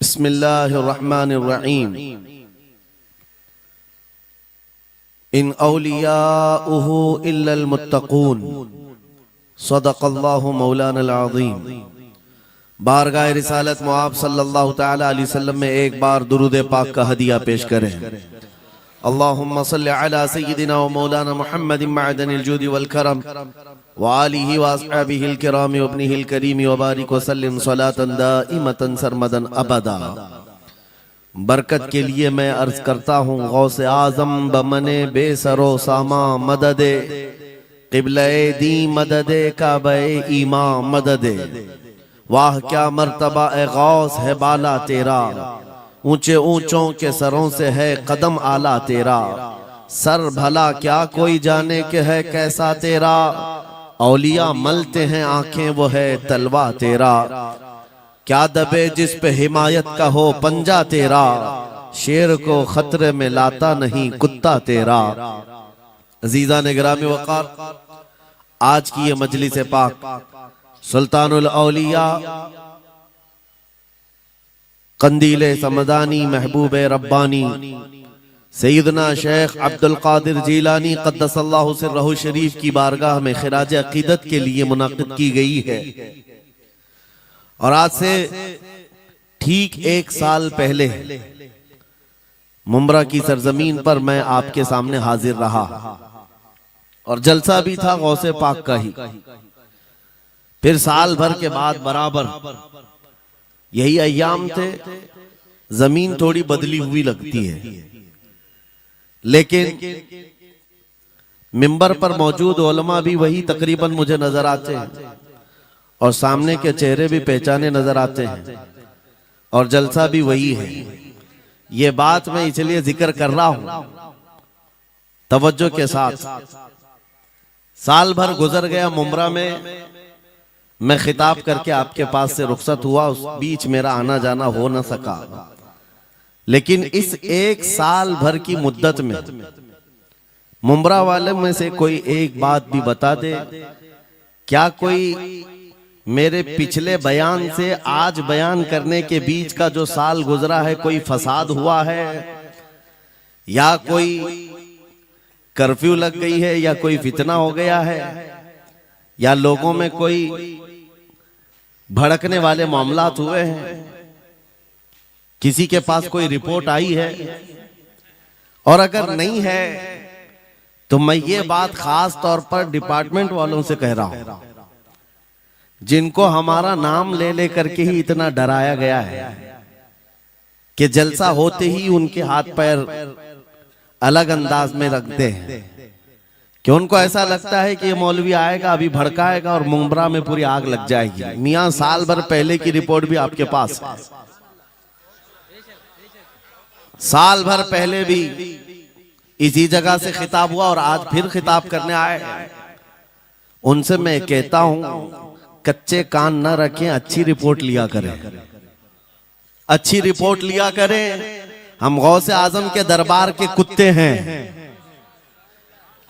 बिस्मिल्लाहिर्रहमानिर्रहीम। इन औलियाउहु इल्लल मुत्तकून। सदक़ल्लाहु मौलाना अज़ीम। बारगाह रिसालत मुआब सल्लल्लाहु तआला अलैहि वसल्लम में एक बार दुरूद पाक का हदिया पेश करें। अल्लाहुम्मा सल्लि अला सय्यिदिना व मौलाना मुहम्मदिन मअदनिल जूदि वल करम व आलिहि व अस्हाबिहिल किराम व इब्निहिल करीम व बारिक व सल्लिम सलातन दाइमतन सरमदन अबदा। बरकत के लिए मैं अर्ज करता हूँ गौसे आजम बमने बेसरो सामा मददे क़िबले दी मददे काबे ईमा मददे। वाह क्या मर्तबा ए गौस है बाला तेरा, ऊंचे ऊंचों के सरों से है कदम आला तेरा। सर भला क्या कोई जाने के है कैसा तेरा, औलिया मलते हैं आंखें वो है तलवा तेरा। क्या दबे जिस पे हिमायत का हो पंजा तेरा, शेर को खतरे में लाता नहीं कुत्ता तेरा। अजीजा ने गिरामी वक़ार, आज की ये मजलिस पाक सुल्तानुल औलिया कंदीले समदानी महबूब रब्बानी सैयदना शेख अब्दुल कादिर जीलानी क़द्दसल्लाहु सिर्रहु शरीफ की बारगाह में खिराज अकीदत के लिए मुनाक़िद की गई है। और आज से ठीक एक साल पहले मुंब्रा की सरजमीन पर मैं आपके सामने हाजिर रहा और जलसा भी था गौसे पाक का ही। फिर साल भर के बाद बराबर यही अय्याम थे। जमीन थोड़ी बदली हुई लगती है, लेकिन मिंबर पर मौजूद उलमा भी वही तकरीबन मुझे नजर आते हैं और सामने के चेहरे भी पहचाने नजर आते हैं और जलसा भी वही है। ये बात मैं इसलिए जिक्र कर रहा हूं तवज्जो के साथ। साल भर गुजर गया मुंब्रा में, मैं खिताब करके आपके पास से रुखसत हुआ, उस बीच मेरा आना जाना हो न सका। लेकिन इस एक साल भर की मुद्दत में मुंब्रा वाले में से कोई एक बात भी बता दे, क्या कोई मेरे पिछले बयान से आज बयान करने के बीच का जो साल गुजरा है कोई फसाद हुआ है, या कोई कर्फ्यू लग गई है, या कोई फितना हो गया है, या लोगों में कोई भड़कने वाले मामलात हुए हैं, किसी के पास कोई रिपोर्ट आई है? और अगर नहीं है तो मैं ये बात खास तौर पर डिपार्टमेंट वालों से कह रहा हूं, जिनको हमारा नाम ले लेकर के ही इतना डराया गया है कि जलसा होते ही उनके हाथ पैर अलग अंदाज में रखते हैं, कि उनको ऐसा लगता है कि ये मौलवी आएगा अभी भड़काएगा और मुंब्रा में पूरी आग लग जाएगी। मियां साल भर पहले की रिपोर्ट भी आपके पास है। साल भर पहले भी इसी जगह से खिताब हुआ और आज फिर खिताब करने आए। उनसे मैं कहता हूं कच्चे कान न रखें, अच्छी रिपोर्ट लिया करें, अच्छी रिपोर्ट लिया करें। हम गौसे आजम के दरबार के कुत्ते हैं।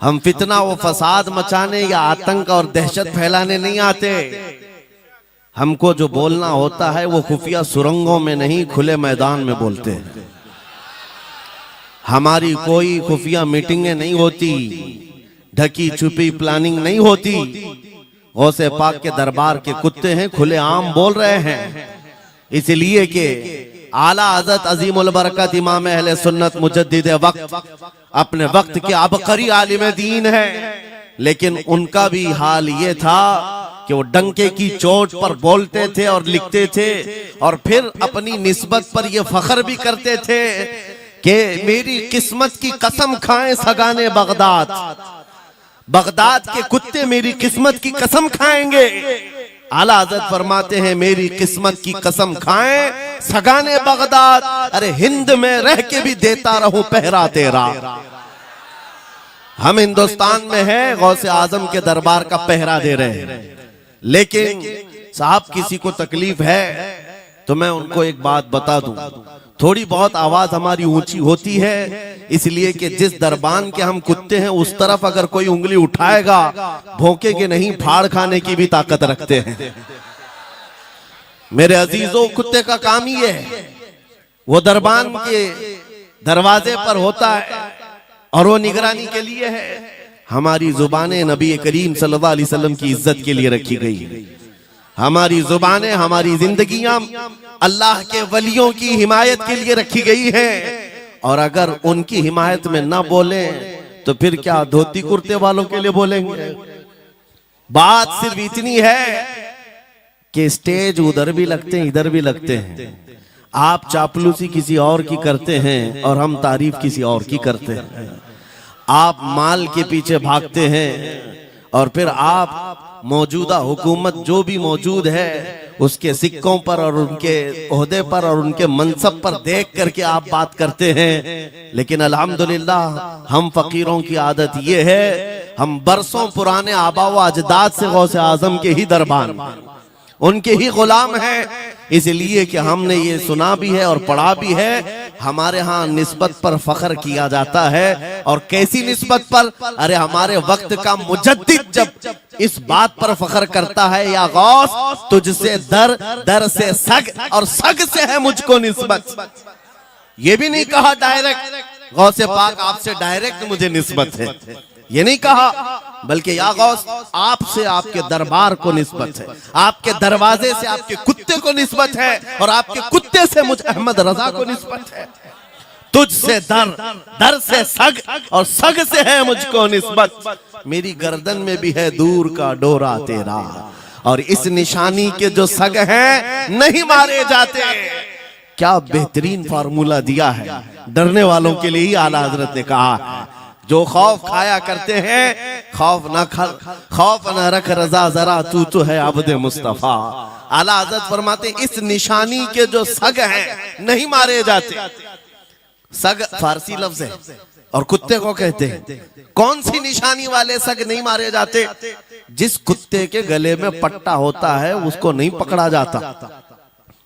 हम फितना व फसाद मचाने या आतंक और दहशत फैलाने नहीं आते। हमको जो बोलना होता है वो खुफिया सुरंगों में नहीं, खुले मैदान में बोलते हैं। हमारी कोई खुफिया मीटिंगें नहीं होती, ढकी छुपी प्लानिंग नहीं होती। गौसे पाक के दरबार के कुत्ते हैं, खुले आम बोल रहे हैं। इसलिए कि आला हज़रत अजीमुल बरकत इमाम अहले सुन्नत मुजद्दिद वक्त अपने वक्त के अबकरी आलिम दीन है, लेकिन उनका भी हाल ये था कि वो डंके की चोट पर बोलते थे और लिखते थे और फिर अपनी निस्बत पर ये फख्र भी करते थे कि मेरी किस्मत की कसम खाएं सगाने बगदाद, बगदाद के कुत्ते मेरी किस्मत की कसम खाएंगे। आला हज़रत फरमाते हैं मेरी किस्मत की कसम खाएं सगाने बगदाद, अरे हिंद में रह के भी देता रहूं पहरा तेरा। हम हिंदुस्तान में हैं, गौसे आजम के दरबार का पहरा दे रहे हैं। लेकिन साहब किसी को तकलीफ है तो मैं उनको एक बात बता दूं, थोड़ी बहुत आवाज हमारी ऊंची होती है इसलिए कि जिस दरबान के हम कुत्ते हैं उस तरफ अगर कोई उंगली उठाएगा भौंके के नहीं, फाड़ खाने की भी ताकत रखते हैं। मेरे अजीजों, कुत्ते का काम ही है वो दरबान के दरवाजे पर होता है और वो निगरानी के लिए है। हमारी जुबानें नबी करीम सल्लल्लाहु अलैहि वसल्लम की इज्जत के लिए रखी गई है। हमारी जुबानें, हमारी जिंदगियां अल्लाह के वलियों की हिमायत के लिए रखी गई है। और अगर उनकी हिमायत में ना बोले तो फिर क्या धोती कुर्ते वालों के लिए बोलेंगे? बात सिर्फ इतनी है कि स्टेज उधर भी लगते हैं, इधर भी लगते हैं। आप चापलूसी किसी और की करते हैं और हम तारीफ किसी और की करते हैं। आप माल के पीछे भागते हैं और फिर आप मौजूदा हुकूमत जो भी मौजूद है उसके सिक्कों पर और उनके ओहदे पर और उनके मनसब पर देख करके आप बात करते हैं। लेकिन अल्हम्दुलिल्लाह हम फकीरों की आदत ये है, हम बरसों पुराने आबा व अजदाद से गौसे आजम के ही दरबान, उनके ही गुलाम हैं। इसलिए कि हमने ये सुना भी है और पढ़ा भी है। हमारे यहाँ निस्बत पर फख्र किया जाता है। और कैसी निस्बत पर? अरे हमारे वक्त का मुजद्दिद जब इस बात पर फख्र करता है, या गौस तुझसे दर, दर से सग और सग से है मुझको निस्बत। ये भी नहीं कहा डायरेक्ट गौसे पाक आपसे डायरेक्ट मुझे निस्बत है, ये नहीं कहा, बल्कि या गौस आपसे आपके दरबार को निस्बत है, आपके दरवाजे से आपके कुत्ते को निस्बत है और आपके कुत्ते से मुझ अहमद रजा को निस्बत है। तुझसे दर, दर से सग और सग से है मुझको निस्बत। मेरी गर्दन में भी है दूर का डोरा तेरा, और इस निशानी के जो सग हैं नहीं मारे जाते। क्या बेहतरीन फार्मूला दिया है डरने वालों के लिए ही आला हजरत ने कहा है। जो खौफ खाया करते हैं, खौफ न रख रजा जरा तू तो है अब्दे मुस्तफा। आला हज़रत फरमाते इस निशानी के जो सग हैं नहीं मारे जाते। सग फारसी लफ्ज है और कुत्ते को कहते हैं। कौन सी निशानी वाले सग नहीं मारे जाते? जिस कुत्ते के गले में पट्टा होता है उसको नहीं पकड़ा जाता।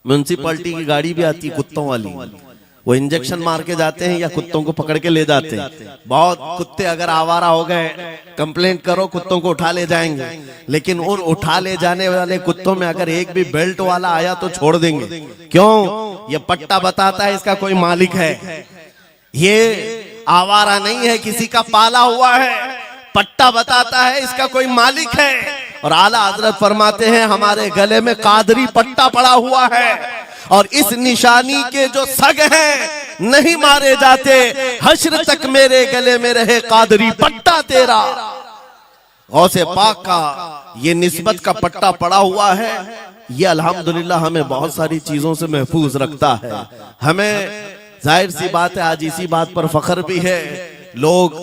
म्युनिसिपैलिटी की गाड़ी भी आती है कुत्तों वाली, वो इंजेक्शन मार के जाते हैं या कुत्तों को पकड़ के ले जाते हैं। बहुत कुत्ते अगर आवारा हो गए, कंप्लेंट करो, कुत्तों को उठा ले जाएंगे। लेकिन उन उठा ले जाने वाले कुत्तों में अगर एक भी बेल्ट वाला आया तो छोड़ देंगे। क्यों? ये पट्टा बताता है इसका कोई मालिक है, ये आवारा नहीं है, किसी का पाला हुआ है। पट्टा बताता है इसका कोई मालिक है। और आला हजरत फरमाते हैं हमारे गले में कादरी पट्टा पड़ा हुआ है और इस निशानी के जो सग हैं नहीं मारे जाते। हश्र तक मेरे गले में रहे कादरी पट्टा तेरा। गौसे पाक का ये निस्बत का पट्टा पड़ा हुआ है। ये अल्हम्दुलिल्लाह हमें बहुत सारी चीजों से महफूज रखता है। हमें जाहिर सी बात है आज इसी बात पर फख्र भी है। लोग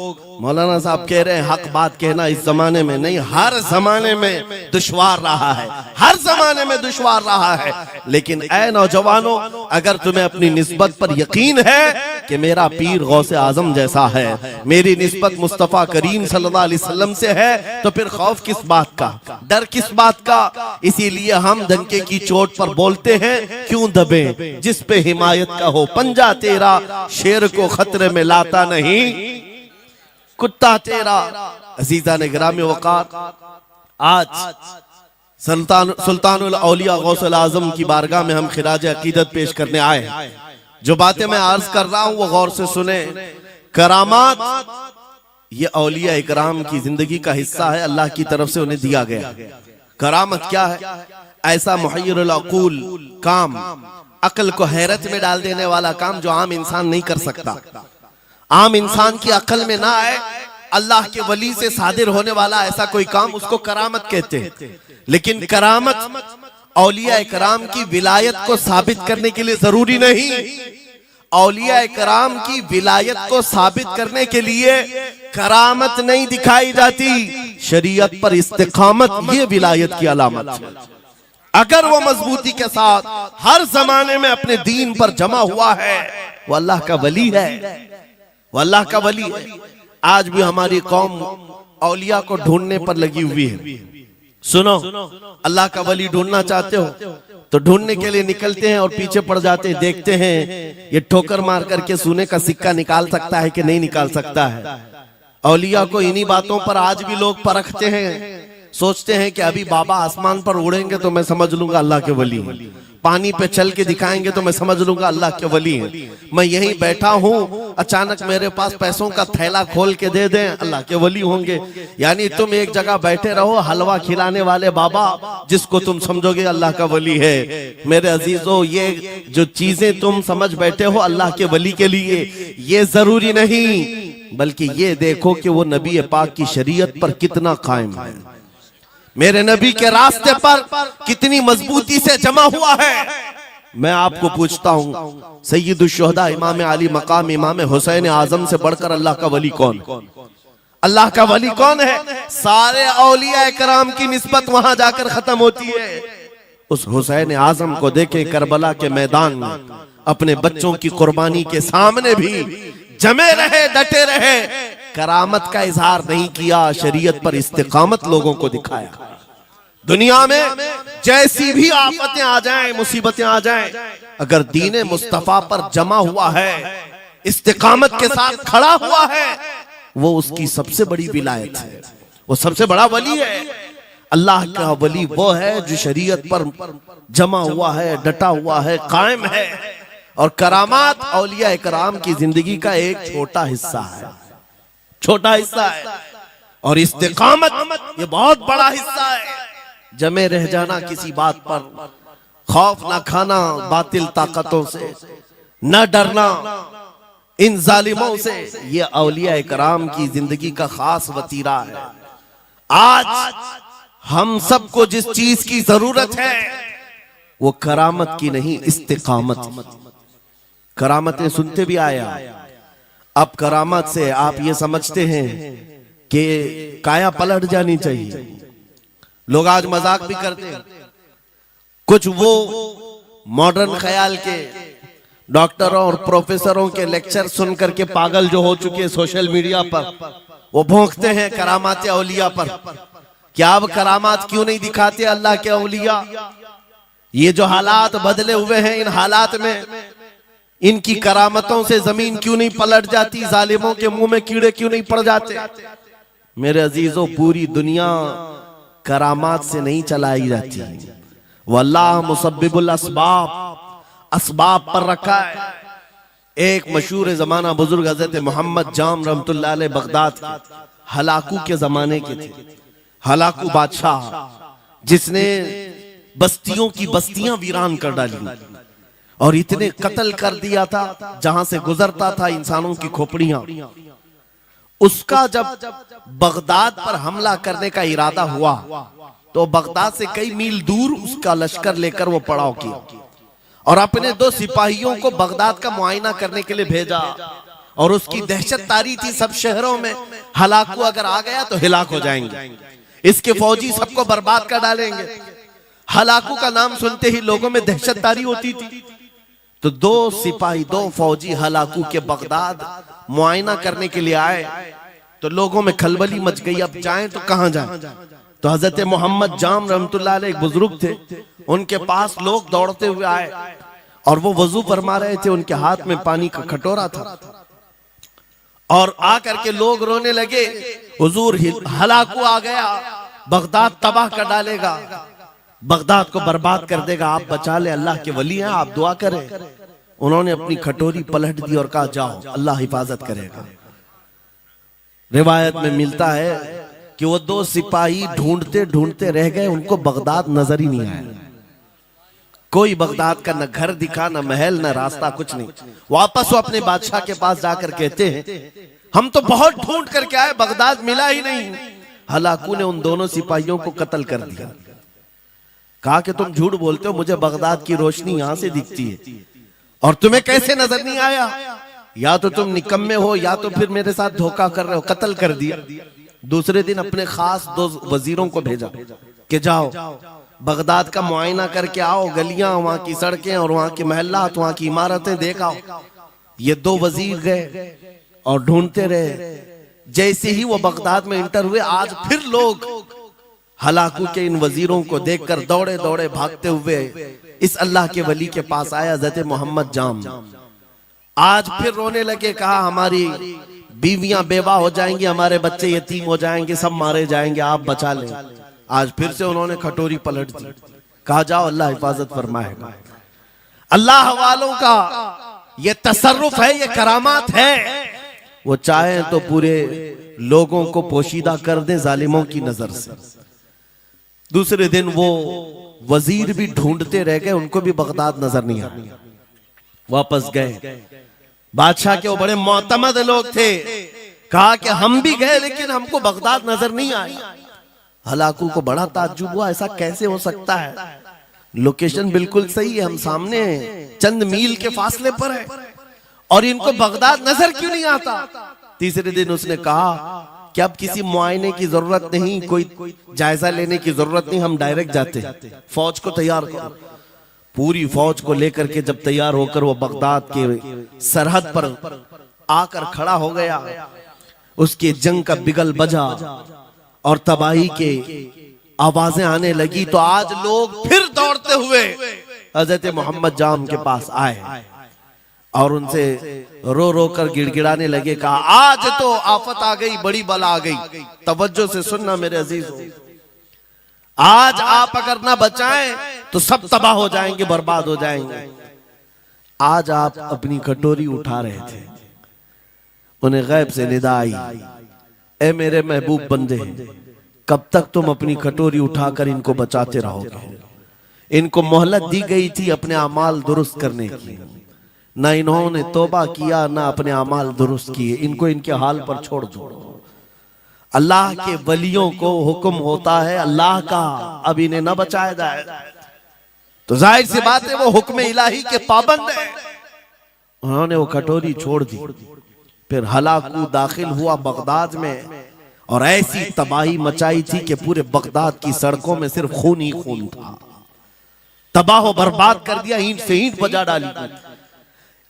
मौलाना साहब कह रहे हैं हक बात कहना इस जमाने में नहीं, हर जमाने में दुश्वार रहा है, हर जमाने में दुश्वार रहा है। लेकिन ऐ नौजवानों, अगर तुम्हें अपनी निस्बत पर यकीन है कि मेरा पीर गौसे आजम जैसा है, मेरी निस्बत मुस्तफा करीम सल्लल्लाहु अलैहि वसल्लम से है, तो फिर खौफ किस बात का, डर किस बात का? इसीलिए हम डंके की चोट पर बोलते हैं, क्यों दबे जिस पे हिमायत का हो पंजा तेरा, शेर को खतरे में लाता नहीं कुत्ता तेरा। अजीजा ने गिरामी वक़ार, आज सुल्तानुल औलिया गौसुल आजम की बारगाह में हम खिराज अकीदत पेश करने आए। जो बातें मैं अर्ज कर रहा हूं वो गौर से सुने। करामात ये औलिया इकराम की जिंदगी का हिस्सा है, अल्लाह की तरफ से उन्हें दिया गया। करामत क्या है? ऐसा मुहय्यरुल अक़ूल काम, अक्ल को हैरत में डाल देने वाला काम जो आम इंसान नहीं कर सकता, आम इंसान की अकल में ना आए। अल्लाह के वली से सादिर होने वाला ऐसा कोई काम, उसको करामत कहते हैं। लेकिन करामत औलिया इकराम की विलायत को साबित करने के लिए जरूरी नहीं। औलिया इकराम की विलायत को साबित करने के लिए करामत नहीं दिखाई जाती, शरीयत पर इस्तिकामत ये विलायत की अलामत है। अगर वो मजबूती के साथ हर जमाने में अपने दीन पर जमा हुआ है, वो अल्लाह का वली है, वो अल्लाह का वली है। आज भी हमारी कौम औलिया को ढूंढने पर लगी हुई है। सुनो, अल्लाह का वली ढूंढना चाहते हो तो ढूंढने के लिए निकलते हैं और पीछे पड़ जाते हैं, देखते हैं ये ठोकर मार करके सोने का सिक्का निकाल सकता है कि नहीं निकाल सकता है। औलिया को इन्हीं बातों पर आज भी लोग परखते हैं। सोचते हैं कि अभी बाबा आसमान पर उड़ेंगे तो मैं समझ लूंगा अल्लाह के वली हैं, पानी पे चल के दिखाएंगे तो मैं समझ लूंगा अल्लाह के वली हैं, मैं यहीं बैठा हूं अचानक मेरे पास पैसों का थैला खोल के दे दें अल्लाह के वली होंगे। यानी तुम एक जगह बैठे रहो, हलवा खिलाने वाले बाबा जिसको तुम समझोगे अल्लाह का वली है। मेरे अजीजों, ये जो चीजें तुम समझ बैठे हो अल्लाह के वली के लिए, ये जरूरी नहीं, बल्कि ये देखो कि वो नबी पाक की शरीयत पर कितना कायम है, मेरे नबी के रास्ते पर कितनी मजबूती से जमा हुआ है। मैं आपको पूछता हूँ, सैयदुश शुहदा इमाम अली मकाम इमाम हुसैन आजम से बढ़कर अल्लाह का वली कौन? अल्लाह का वली कौन है? सारे औलिया कराम की निस्बत वहां जाकर खत्म होती है। उस हुसैन आजम को देखे करबला के मैदान में अपने बच्चों की कुर्बानी के सामने भी जमे रहे, डटे रहे, करामत का इजहार नहीं किया, शरीयत पर इस्तिकामत लोगों को दिखाया। दुनिया में जैसी भी आफतें आ जाएं, मुसीबतें आ जाएं, अगर दीने मुस्तफा पर जमा हुआ है, इस्तिकामत के साथ खड़ा हुआ है, वो उसकी सबसे बड़ी विलायत है, वो सबसे बड़ा वली है। अल्लाह का वली वो है जो शरीयत पर जमा हुआ है, डटा हुआ है, कायम है। और करामात औलिया इकराम की जिंदगी का एक छोटा हिस्सा है, छोटा हिस्सा है, और इस्तिकामत ये बहुत बड़ा हिस्सा है। जमे रह जाना किसी बात पर, खौफ ना खाना बातिल ताकतों से, न डरना इन जालिमों से, ये औलिया इकराम की जिंदगी का खास वतीरा है। आज हम सबको जिस चीज की जरूरत है वो करामत की नहीं, इस्तिकामत। करामतें सुनते भी आया, अब करामत से आप ये समझते हैं कि काया पलट जानी चाहिए। लोग आज मजाक भी करते हैं, कुछ वो मॉडर्न ख्याल के डॉक्टरों और प्रोफेसरों के लेक्चर सुन करके पागल जो हो चुके सोशल मीडिया पर, वो भौंकते हैं करामात औलिया पर। क्या अब करामात क्यों नहीं दिखाते अल्लाह के औलिया? ये जो हालात बदले हुए हैं, इन हालात में इनकी करामतों से जमीन क्यों नहीं पलट जाती, जालिमों के मुंह में कीड़े क्यों नहीं पड़ जाते? मेरे अजीजों, पूरी दुनिया करामात से नहीं चलाई जाती, वल्लाह मुसब्बिबुल अस्बाब, अस्बाब पर रखा है। एक मशहूर जमाना बुजुर्ग हजरत मोहम्मद जाम रहमतुल्लाह अलैह बगदाद के हलाकू के जमाने के थे। हलाकू बादशाह जिसने बस्तियों की बस्तियां वीरान कर डाली और इतने कत्ल कर दिया था, जहां से गुजरता था इंसानों की खोपड़ियां। उसका जब बगदाद पर हमला करने का इरादा हुआ तो बगदाद से कई मील दूर उसका लश्कर लेकर वो पड़ाव किया और अपने 2 सिपाहियों को बगदाद का मुआयना करने के लिए भेजा। और उसकी दहशत तारी थी सब शहरों में, हलाकू अगर आ गया तो हिलाक हो जाएंगे, इसके फौजी सबको बर्बाद कर डालेंगे। हलाकू का नाम सुनते ही लोगों में दहशत तारी होती थी। तो 2 सिपाही 2 फौजी हलाकू के बगदाद मुआयना करने के लिए आए तो लोगों में खलबली मच गई, अब जाएं तो कहां जाएं? तो हजरत मोहम्मद जाम रहमतुल्लाह अलैह एक बुजुर्ग थे, उनके पास लोग दौड़ते हुए आए और वो वजू फरमा रहे थे, उनके हाथ में पानी का कटोरा था और आकर के लोग रोने लगे, हुजूर हलाकू आ गया, बगदाद तबाह कर डालेगा, बगदाद को बर्बाद कर देगा, आप बचा ले, अल्लाह के वली हैं, आप दुआ करें। उन्होंने अपनी खटोरी पलट दी और कहा जाओ, अल्लाह हिफाजत करेगा। रिवायत में मिलता है कि वो 2 सिपाही ढूंढते ढूंढते रह गए, उनको बगदाद नजर ही नहीं आया। कोई बगदाद का न घर दिखा, न महल, न रास्ता, कुछ नहीं। वापस वो अपने बादशाह के पास जाकर कहते हैं, हम तो बहुत ढूंढ करके आए, बगदाद मिला ही नहीं। हलाकू ने उन दोनों सिपाहियों को कत्ल कर दिया। कहा कि तुम झूठ बोलते हो, मुझे बगदाद की रोशनी यहां से दिखती है और तुम्हें कैसे नजर नहीं आया? या तो तुम निकम्मे हो या तो फिर मेरे साथ धोखा कर रहे हो, कत्ल कर दिया। दूसरे दिन अपने खास 2 वजीरों को भेजा कि जाओ बगदाद का मुआयना करके आओ, गलियां, वहां की सड़कें और वहां के महल्लात, वहां की इमारतें देख आओ। ये 2 वजीर गए और ढूंढते रहे। जैसे ही वो बगदाद में इंटर हुए, आज फिर लोग हलाकू के इन वजीरों को देखकर दौड़े दौड़े भागते हुए इस अल्लाह के वली के पास आया हज़रत मोहम्मद जाम। आज फिर रोने लगे, कहा हमारी बीवियां बेवा हो जाएंगी, हमारे बच्चे यतीम हो जाएंगे, सब मारे जाएंगे, आप बचा लें। आज फिर से उन्होंने खटोरी पलट दी, कहा जाओ अल्लाह हिफाजत फरमाएगा। अल्लाह वालों का ये तसर्रुफ है, ये करामात है। वो चाहे तो पूरे लोगों को पोशीदा कर दे जालिमों की नजर से। दूसरे दिन वो वजीर भी ढूंढते रह गए, उनको भी बगदाद नजर नहीं आया। वापस गए, बादशाह के वो बड़े मोतमद लोग थे, कहा कि हम भी गए लेकिन हमको बगदाद नजर नहीं आया। हलाकू को बड़ा ताज्जुब हुआ, ऐसा कैसे हो सकता है, लोकेशन बिल्कुल सही है, हम सामने चंद मील के फासले पर है और इनको बगदाद नजर क्यों नहीं आता। तीसरे दिन उसने कहा कि अब किसी मुआयने की जरूरत नहीं, कोई जायजा लेने की जरूरत नहीं, हम डायरेक्ट जाते हैं, फौज को तैयार करो। पूरी फौज को लेकर के जब तैयार होकर वो बगदाद के सरहद पर आकर खड़ा हो गया, उसके जंग का बिगल बजा और तबाही के आवाजें आने लगी, तो आज लोग फिर दौड़ते हुए हजरत मोहम्मद जाम के पास आए और उनसे रो रो कर गिड़गिड़ाने लगे, कहा आज तो आफत आ गई, बड़ी बला आ गई, तवज्जो से सुनना मेरे अजीज, आज आप अगर ना बचाएं तो सब तबाह हो जाएंगे, बर्बाद हो जाएंगे। आज आप अपनी कटोरी उठा रहे थे, उन्हें गैब से निदा आई, ए मेरे महबूब बंदे, कब तक तुम अपनी कटोरी उठाकर इनको बचाते रहोगे। इनको मोहलत दी गई थी अपने अमाल दुरुस्त करने की, ना इन्होंने तौबा किया ना अपने अमाल दुरुस्त किए, इनको इनके हाल पर छोड़ दो। अल्लाह के वलियों को हुक्म होता है अल्लाह का, अब इन्हें न बचाया जाए तो जाहिर सी बात है वो हुक्म इलाही के पाबंद है। उन्होंने वो कटोरी छोड़ दी। फिर हलाकू दाखिल हुआ बगदाद में और ऐसी तबाही मचाई थी कि पूरे बगदाद की सड़कों में सिर्फ खून ही खून था, तबाह बर्बाद कर दिया, ईंट से ईंट बजा डाली।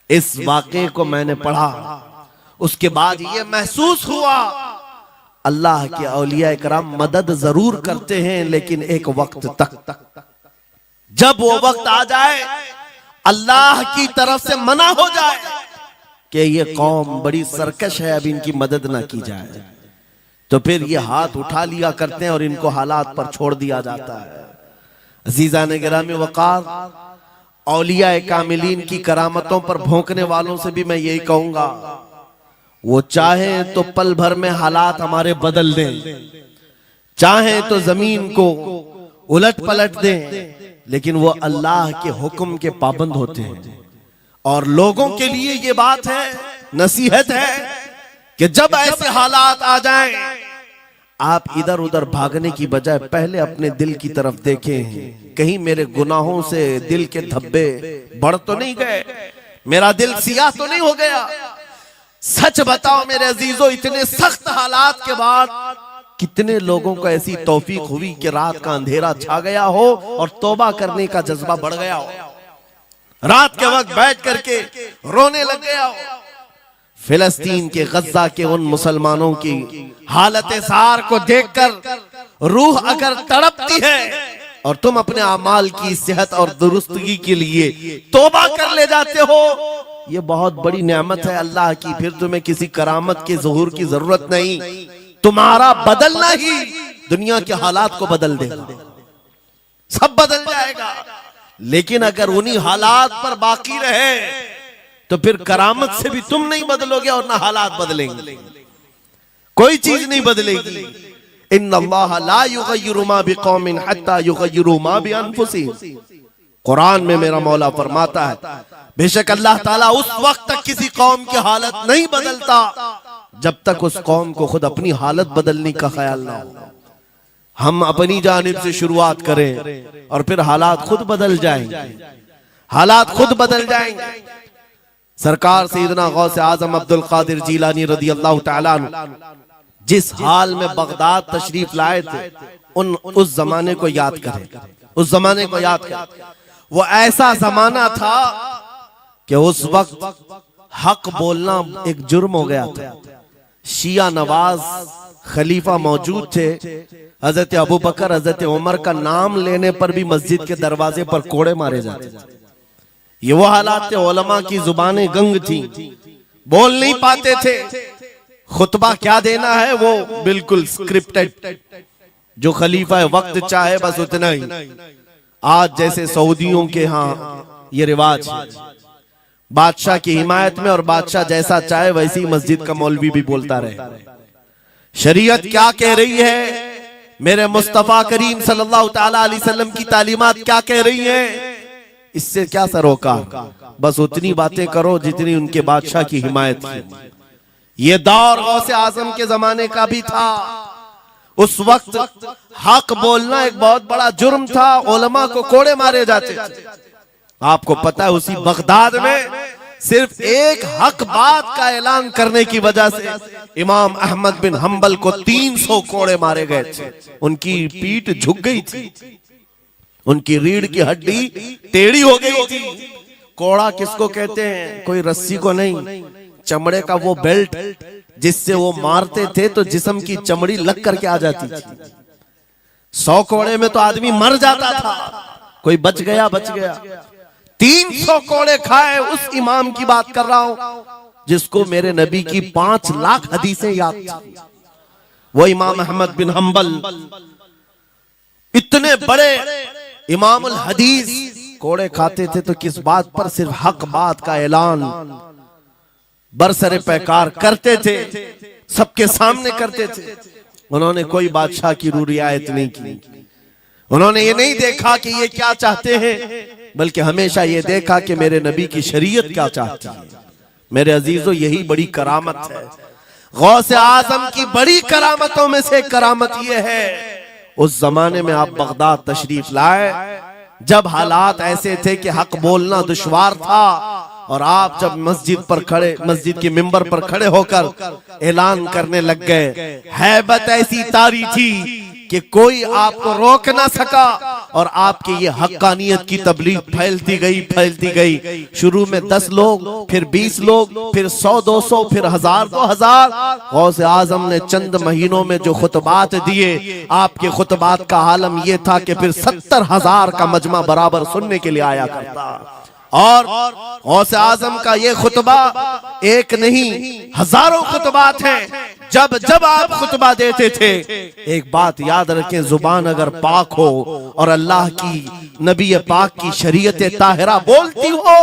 इस वाक़े को मैंने पढ़ा, उसके बाद ये महसूस हुआ अल्लाह के औलिया कराम मदद जरूर करते हैं, लेकिन एक वक्त तक, जब वो वक्त आ जाए अल्लाह की तरफ से मना हो जाए कि ये कौम बड़ी सरकश है, अब इनकी मदद ना की जाए, तो फिर ये हाथ उठा लिया करते हैं और इनको हालात पर छोड़ दिया जाता है। अजीज़ान गिरामी वक़ार, औलिया कामिलीन की करामतों पर भौंकने वालों से भी मैं यही कहूंगा, वो चाहे तो पल भर में हालात हमारे बदल दें, चाहे तो जमीन को उलट पलट दें, लेकिन वो अल्लाह के हुक्म के पाबंद होते हैं। और लोगों के लिए ये बात है, नसीहत है कि जब ऐसे हालात आ जाएं, आप इधर उधर भागने की बजाय पहले अपने दिल की तरफ देखें, कहीं मेरे गुनाहों से दिल के धब्बे बढ़ तो नहीं गए, मेरा दिल सियाह तो नहीं हो गया। सच बताओ मेरे अजीजों, इतने सख्त हालात के बाद कितने लोगों को ऐसी तौफीक हुई कि रात का अंधेरा छा गया हो और तौबा करने का जज्बा बढ़ गया हो, रात के वक्त बैठ करके रोने लग गया हो। फिलिस्तीन के गज्जा के उन मुसलमानों की हालत सार को देखकर रूह अगर तड़पती है और तुम अपने अमाल की सेहत और दुरुस्तगी के लिए तौबा कर ले जाते हो, ये बहुत बड़ी नेमत है अल्लाह की। फिर तुम्हें किसी करामत के ज़ुहूर की जरूरत नहीं, तुम्हारा बदलना ही दुनिया के हालात को बदल देगा, सब बदल जाएगा। लेकिन अगर उन्हीं हालात पर बाकी रहे तो फिर करामत से भी तुम नहीं बदलोगे और ना हालात बदलेंगे, कोई चीज नहीं बदलेगी। इन्नल्लाह ला युगय्यिरु मा बिकौमिन हत्ता युगय्यिरु मा बिअनफुसिहिम। कुरान में मेरा मौला फरमाता है, बेशक अल्लाह ताला उस वक्त तक किसी कौम की हालत नहीं बदलता जब तक उस कौम को खुद अपनी हालत बदलने का ख्याल ना हो। हम अपनी जानिब से शुरुआत करें और फिर हालात खुद बदल जाएंगे, हालात खुद बदल जाएंगे। सरकार सैयदना गौसे आजम अब्दुल कादिर जीलानी रदी अल्लाह तआला अन्हु जिस हाल में बगदाद तशरीफ लाए थे, उस जमाने को याद करें, उस जमाने को याद करें। वो ऐसा जमाना था कि उस वक्त हक बोलना एक जुर्म हो गया था। शिया नवाज खलीफा मौजूद थे, हजरत अबू बकर, हजरत उमर का नाम लेने पर भी मस्जिद के दरवाजे पर कोड़े मारे जाते थे। ये वो हालात थे, उलमा की जुबानें गंग थी, बोल नहीं पाते थे, खुतबा क्या देना है वो बिल्कुल स्क्रिप्टेड, जो खलीफा है वक्त चाहे बस उतना ही। आज जैसे सऊदियों के यहाँ ये रिवाज है, बादशाह की हिमायत में और बादशाह जैसा चाहे वैसी मस्जिद का मौलवी भी बोलता रहे। शरीयत क्या कह रही है, मेरे मुस्तफा करीम सल्लल्लाहु ताला अलैहि वसल्लम की तालीमात क्या कह रही है, इससे क्या सरोकार। बस उतनी बातें करो जितनी उनके बादशाह की हिमायत की। ये दौर गौसे आजम के जमाने का भी था। उस वक्त हक बोलना एक बहुत बड़ा जुर्म था, उलमा को कोड़े मारे जाते थे। आपको पता है उसी बगदाद में सिर्फ एक हक बात का ऐलान करने की वजह से इमाम अहमद बिन हंबल को 300 कोड़े मारे गए थे। उनकी पीठ झुक गई थी, उनकी रीढ़ की हड्डी टेढ़ी हो गई थी। कोड़ा किसको कहते हैं, कोई रस्सी को नहीं, चमड़े का वो बेल्ट जिससे वो मारते थे तो जिस्म की चमड़ी लग करके आ जाती थी। 100 कोड़े में तो आदमी मर जाता था, कोई बच गया बच गया। 300 कोड़े खाए उस इमाम की बात कर रहा हूं जिसको मेरे नबी की 5 लाख हदीसें याद थी। वो इमाम अहमद बिन हंबल इतने बड़े इमामुल हदीस कोड़े खाते थे तो किस बात पर, सिर्फ हक बात का ऐलान बरसरे पैकार करते थे, सबके सामने करते थे। उन्होंने कोई बादशाह की रू रियायत नहीं की, उन्होंने ये नहीं देखा कि ये क्या चाहते हैं, बल्कि हमेशा ये देखा कि मेरे नबी की शरीयत क्या चाहती है। मेरे अजीजों, यही बड़ी करामत है। गौसे आजम की बड़ी करामतों में से करामत ये है, उस जमाने में आप बगदाद तशरीफ लाए जब हालात ऐसे थे कि हक बोलना दुश्वार था, और आप जब मस्जिद पर खड़े, मस्जिद के मिंबर पर खड़े होकर ऐलान करने लग गए, हैबत ऐसी तारी थी कि कोई आपको रोक ना सका, और आपकी ये हक्कानियत की तबलीग फैलती गई। शुरू में 10 लोग, फिर 20 लोग, फिर 100-200, फिर 1000-2000। गौसे आजम ने चंद महीनों में जो खुतबात दिए, आपके खुतबात का आलम यह था कि फिर 70,000 का मजमा बराबर सुनने के लिए आया करता। और गौसे आजम का ये खुतबा एक नहीं, हजारों खुतबात हैं। जब जब आप खुतबा देते थे, एक बात याद रखें, जुबान अगर पाक हो और अल्लाह की नबी पाक की शरीयत ताहिरा बोलती हो,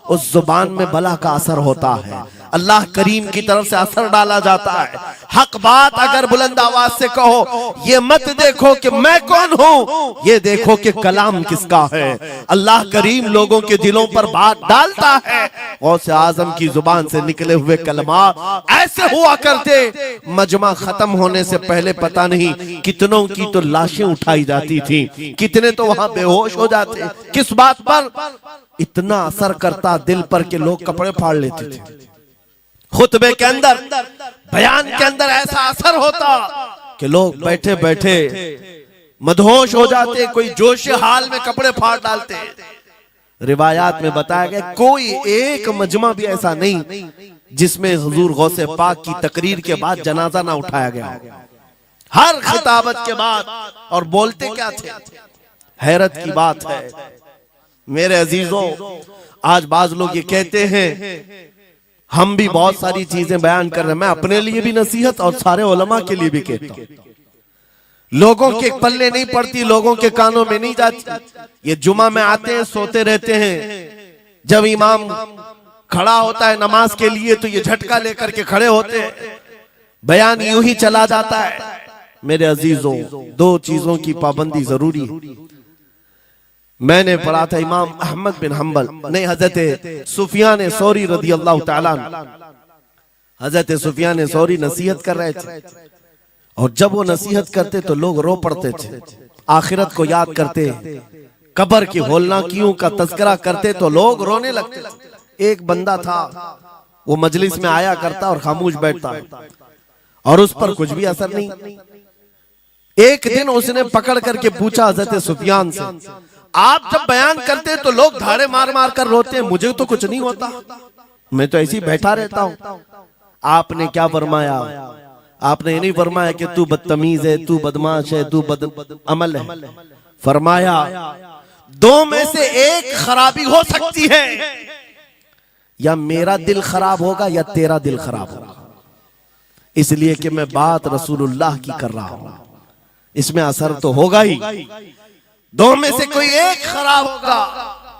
उस जुबान में बला का असर होता है, अल्लाह करीम की तरफ से असर डाला जाता है। हक बात अगर बुलंद आवाज से कहो, ये मत देखो कि मैं कौन हूं, ये देखो कि कलाम किसका है। अल्लाह करीम लोगों के दिलों पर बात डालता है। गौसे आजम की जुबान से निकले हुए कलमात ऐसे हुआ करते, मजमा खत्म होने से पहले पता नहीं कितनों की तो लाशें उठाई जाती थी, कितने तो वहां बेहोश हो जाते। किस बात पर? इतना असर करता दिल पर कि लोग कपड़े फाड़ लेते थे। खुतबे के अंदर, बयान के अंदर ऐसा असर होता कि लोग बैठे बैठे मदहोश हो जाते, कोई जोश हाल में कपड़े फाड़ डालते। रिवायात में बताया गया कोई एक मजमा भी ऐसा नहीं जिसमें हुजूर गौसे पाक की तकरीर के बाद जनाजा ना उठाया गया। हर खिताबत के बाद, और बोलते क्या थे, हैरत की बात है मेरे अजीजों। आज बाज लोग ये कहते हैं, हम भी बहुत सारी चीजें बयान कर रहे हैं, मैं अपने लिए भी नसीहत और सारे उलमा के लिए भी कहता हूं, लोगों के पल्ले नहीं पड़ती, लोगों के कानों में नहीं जाती। ये जुमा में आते हैं, सोते रहते हैं, जब इमाम खड़ा होता है नमाज के लिए तो ये झटका लेकर के खड़े होते हैं, बयान यूं ही चला जाता है। मेरे अजीजों, 2 चीजों की पाबंदी जरूरी है। मैंने पढ़ा था इमाम अहमद बिन हंबल नहीं, हजरत सुफियान सौरी रदी अल्लाह ताला, हजरत सुफियान सौरी नसीहत कर रहे थे, और जब वो नसीहत करते तो लोग रो पड़ते थे, आखिरत को याद करते, कब्र की होलनाकियों का तज़किरा करते तो लोग रोने लगते थे। एक बंदा था, वो मजलिस में आया करता और खामोश बैठता, और उस पर कुछ भी असर नहीं। एक दिन उसने पकड़ करके पूछा हजरत सुफियान से, आप जब बयान करते तो लोग धाड़े मार मार कर रोते हैं, मुझे तो कुछ नहीं होता, मैं तो ऐसे ही बैठा रहता हूं। आपने क्या फरमाया? आपने ये नहीं फरमाया कि तू बदतमीज है, तू बदमाश है, तू बद अमल है। फरमाया 2 में से एक खराबी हो सकती है, या मेरा दिल खराब होगा या तेरा दिल खराब होगा, इसलिए कि मैं बात रसूलुल्लाह की कर रहा हूं। इसमें असर तो होगा ही, दो में से कोई एक खराब होगा।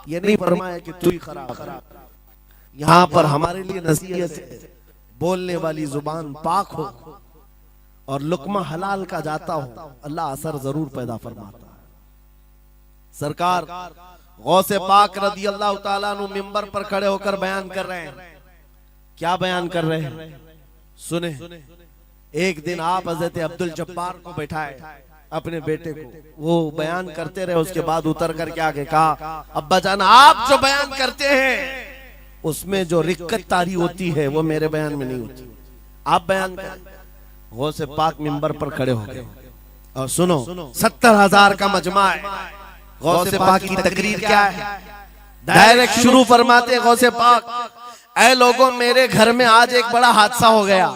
ये नहीं फरमाया कि तू ही खराब। यहां पर हमारे लिए नसीहत है, बोलने वाली जुबान पाक हो और लुकमा हलाल का जाता हो, अल्लाह असर जरूर पैदा फरमाता है। सरकार गौसे पाक रदी अल्लाह ताला अन्हु मिंबर पर खड़े होकर बयान कर रहे हैं। क्या बयान कर रहे हैं? सुने। एक दिन आप हजरत अब्दुल जब्बार को बैठाए, अपने बेटे को, वो बयान करते रहे। उसके बाद उतर कर क्या कहा, अब्बा जान आप जो बयान करते हैं उसमें जो रिक्कत तारी होती है वो मेरे बयान में नहीं होती, आप बयान करें। गौसे पाक मिंबर पर खड़े हो गए और सुनो, 70,000 का मजमा है। गौसे पाक की तकरीर क्या है? डायरेक्ट शुरू फरमाते गौसे पाक, ऐ लोगों, मेरे घर में आज एक बड़ा हादसा हो गया।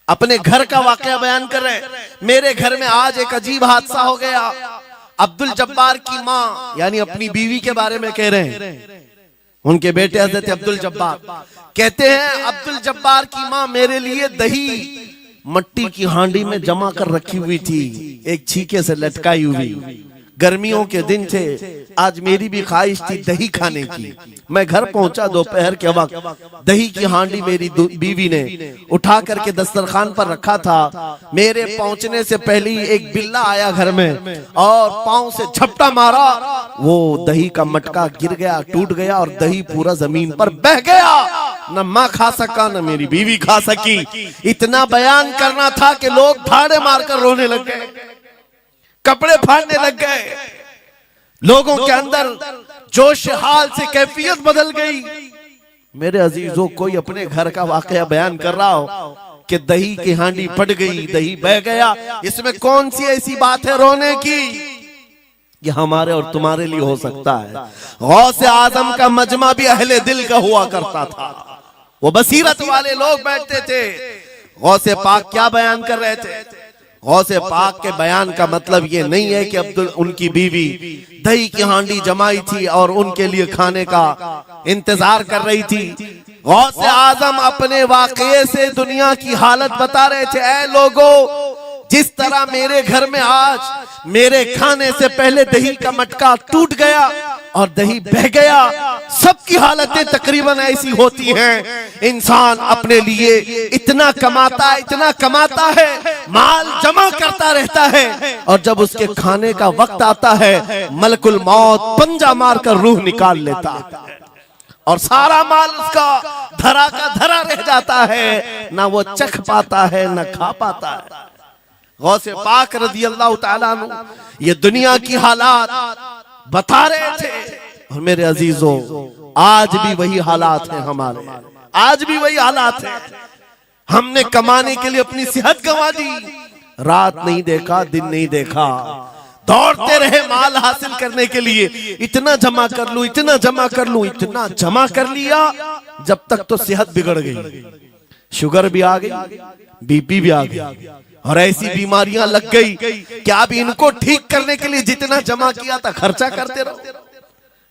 अपने घर का वाकया बयान कर रहे हैं। मेरे घर में आज एक अजीब हादसा हो गया। अब्दुल जब्बार की माँ यानी अपनी बीवी के बारे में कह रहे हैं। उनके बेटे हजरत अब्दुल जब्बार कहते हैं, अब्दुल जब्बार की माँ मेरे लिए दही मट्टी की हांडी में जमा कर रखी हुई थी, एक छीके से लटकाई हुई। गर्मियों के दिन थे, आज मेरी भी ख्वाहिश थी दही खाने की। मैं घर पहुंचा दोपहर के वक्त, दही की हांडी मेरी बीवी ने उठा करके दस्तरखान पर रखा था। मेरे पहुंचने से पहले ही एक बिल्ला आया घर में और पांव से झपटा मारा, वो दही का मटका गिर गया, टूट गया और दही पूरा जमीन पर बह गया। न माँ खा सका न मेरी बीवी खा सकी। इतना बयान करना था कि लोग भाड़े मारकर रोने लग गए, कपड़े फाड़ने लग गए। लोगों के अंदर जोश हाल से कैफियत बदल गई। मेरे अजीजों, कोई अपने घर का वाकया बयान कर रहा हो कि दही की हांडी फट गई, दही बह गया, इसमें कौन सी ऐसी बात है रोने की? ये हमारे और तुम्हारे लिए हो सकता है। गौसे आजम का मजमा भी अहले दिल का हुआ करता था, वो बसीरत वाले लोग बैठते थे। गौसे पाक क्या बयान कर रहे थे? गौसे पाक के बयान का मतलब ये नहीं है कि अब्दुल उनकी बीवी दही की हांडी जमाई थी और उनके लिए खाने का इंतजार कर रही थी। गौसे आजम अपने वाकये से दुनिया की हालत बता रहे थे। ऐ लोगों, जिस तरह मेरे घर में आज मेरे खाने से पहले दही का मटका टूट गया और दही बह गया, सबकी हालतें तकरीबन ऐसी होती हैं। इंसान अपने लिए इतना कमाता है, माल जमा करता रहता है और जब उसके खाने का वक्त आता है, मलकुल मौत पंजा मारकर रूह निकाल लेता है और सारा माल उसका धरा का धरा रह जाता है, ना वो चख पाता है ना खा पाता है। गौसे पाक रज़ी अल्लाह ताला अन्हु ये दुनिया की हालात बता रहे थे। और मेरे अजीजों, आज भी वही हालात हैं हमारे, आज भी वही हालात हैं। हमने कमाने के लिए अपनी सेहत गंवा दी, रात नहीं देखा, दिन नहीं देखा, दौड़ते रहे माल हासिल करने के लिए। इतना जमा कर लूं, इतना जमा कर लूं, इतना जमा कर लिया, जब तक तो सेहत बिगड़ गई, शुगर भी आ गई, बीपी भी आ गई और ऐसी बीमारियां लग गई कि अब इनको ठीक करने के लिए जितना जमा किया था खर्चा करते रहो।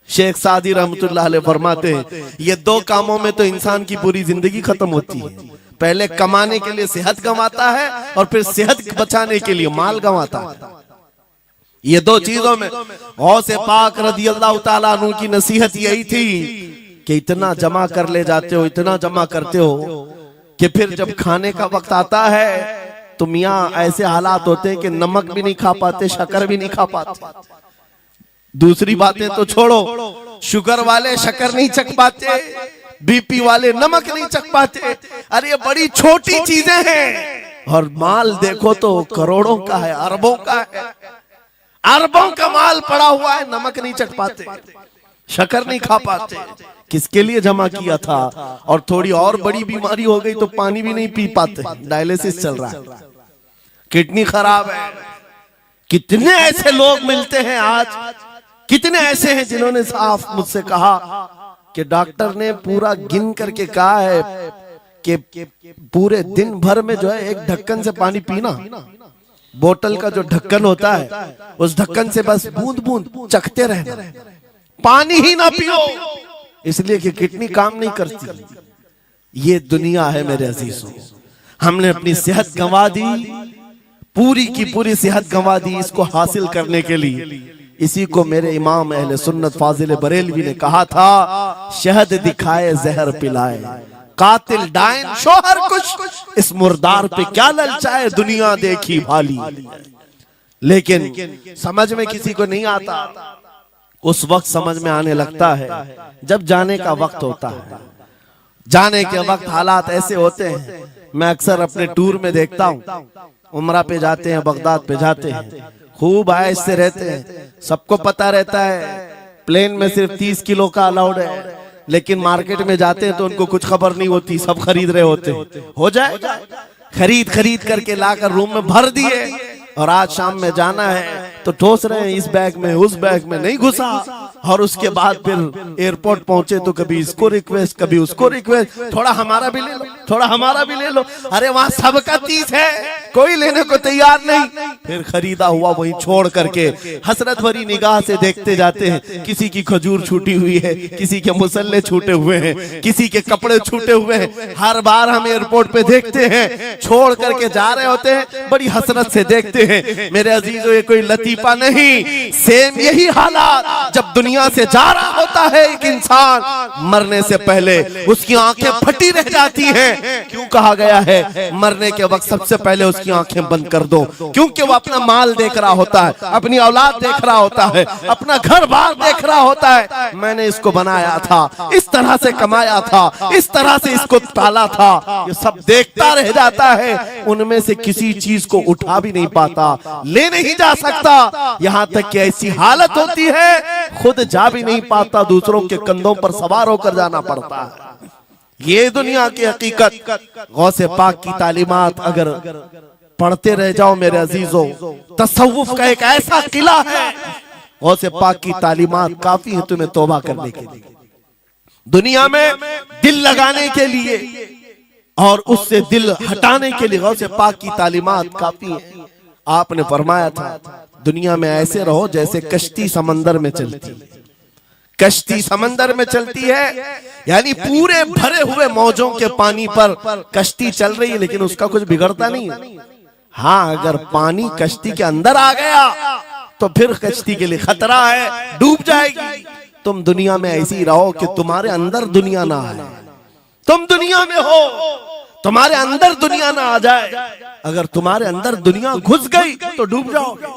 शेख सादी रहमतुल्लाह अलैह फरमाते हैं, ये दो कामों में तो इंसान की पूरी जिंदगी खत्म होती है। पहले कमाने के लिए सेहत गंवाता है और फिर सेहत बचाने के लिए माल गंवाता है। ये दो चीजों में गौसे पाक रज़ी अल्लाह ताला अन्हु की नसीहत यही थी कि इतना जमा कर ले जाते हो, इतना जमा करते हो कि फिर जब खाने का वक्त आता है तो मियाँ ऐसे हालात होते हैं कि नमक भी नहीं खा पाते, शक्कर भी नहीं खा पाते। दूसरी बातें तो छोड़ो, शुगर वाले शक्कर नहीं चख पाते, बीपी वाले नमक नहीं चख पाते। अरे ये बड़ी छोटी चीजें हैं और माल देखो तो करोड़ों का है, अरबों का है, अरबों का माल पड़ा हुआ है, नमक नहीं चख पाते, शक्कर नहीं खा पाते। किसके लिए जमा किया था? और थोड़ी और बड़ी बीमारी हो गई तो पानी भी नहीं पी पाते, डायलिसिस चल रहा है, किडनी खराब है। कितने ऐसे लोग मिलते हैं आज, कितने ऐसे हैं जिन्होंने साफ मुझसे कहा कि डॉक्टर ने पूरा गिन करके कहा है कि पूरे दिन भर में जो है एक ढक्कन से पानी पीना, बोतल का जो ढक्कन होता है उस ढक्कन से बस बूंद बूंद चखते रहना, पानी ही ना पियो, इसलिए कि किडनी काम नहीं करती। ये दुनिया है मेरे अजीजों। हमने अपनी सेहत गंवा दी, पूरी की पूरी सेहत गंवा दी इसको हासिल करने के लिए। इसी को मेरे इमाम अहले सुन्नत फाजिल बरेलवी ने कहा था, शहद दिखाए जहर पिलाए, कातिल डायन शोहर कुछ, इस मुर्दार पे क्या ललचाए, दुनिया देखी भाली। लेकिन समझ में किसी को नहीं आता, उस वक्त समझ में आने लगता है जब जाने का वक्त होता है। जाने के वक्त हालात ऐसे होते हैं, मैं अक्सर अपने टूर में देखता हूँ, उमरा पे जाते हैं, बगदाद पे जाते हैं, खूब आयश से रहते हैं, सबको पता रहता है प्लेन में सिर्फ 30 किलो का अलाउड है, लेकिन मार्केट में जाते हैं तो उनको कुछ खबर नहीं होती, सब खरीद रहे होते हैं। हो जाए खरीद खरीद करके लाकर रूम में भर दिए, और आज शाम में जाना है तो ठोस रहे हैं, इस बैग में उस बैग में नहीं घुसा। और उसके बाद फिर एयरपोर्ट पहुंचे तो कभी इसको रिक्वेस्ट, कभी उसको रिक्वेस्ट, थोड़ा हमारा भी ले लो, थोड़ा हमारा भी ले लो। अरे वहां सबका 30 है, कोई लेने को तैयार नहीं। फिर खरीदा हुआ वहीं छोड़ करके हसरत भरी निगाह से देखते जाते हैं, किसी की खजूर छूटी हुई है, किसी के मुसल्ले छूटे हुए हैं, किसी के कपड़े छूटे हुए हैं। हर बार हम एयरपोर्ट पे देखते हैं, छोड़ करके जा रहे होते हैं, बड़ी हसरत से देखते हैं। मेरे अजीजों, ये कोई लतीफा नहीं, सेम यही हालात जब दुनिया से जा रहा होता है एक इंसान, मरने से पहले उसकी आंखें फटी रह जाती हैं। क्यों कहा गया है मरने के वक्त सबसे पहले उसकी आंखें बंद कर दो? क्योंकि वो अपना माल देख रहा होता है, अपनी औलाद देख रहा होता है, अपना घर बार देख रहा होता है। मैंने इसको बनाया था, इस तरह से कमाया था, इस तरह से इसको पाला था, ये सब देखता रह जाता है। उनमें से किसी चीज को उठा भी नहीं पाता, ले नहीं जा सकता। यहाँ तक कि ऐसी हालत होती है खुद जा भी नहीं पाता, दूसरों के कंधों पर सवार होकर जाना पड़ता है। ये दुनिया की हकीकत। गौसे पाक की तालीमात अगर पढ़ते रह जाओ मेरे अजीजों, तसव्वुफ का एक ऐसा किला है। गौसे पाक की तालीमात काफी है तुम्हें तौबा करने के लिए, दुनिया में दिल लगाने के लिए और उससे दिल हटाने के लिए। गौसे पाक की तालीमात काफी है। आपने फरमाया था दुनिया में ऐसे रहो जैसे कश्ती समंदर में चलती। कश्ती समंदर में चलती है यानी पूरे भरे हुए मौजों के पानी पर कश्ती चल रही है, लेकिन उसका कुछ बिगड़ता नहीं है। हाँ, अगर पानी कश्ती के अंदर आ गया तो फिर कश्ती के लिए खतरा है, डूब जाएगी। तुम दुनिया में ऐसे ही रहो कि तुम्हारे अंदर दुनिया ना आए। तुम दुनिया में हो, तुम्हारे अंदर दुनिया ना आ जाए। अगर तुम्हारे अंदर दुनिया घुस गई तो डूब जाओगे,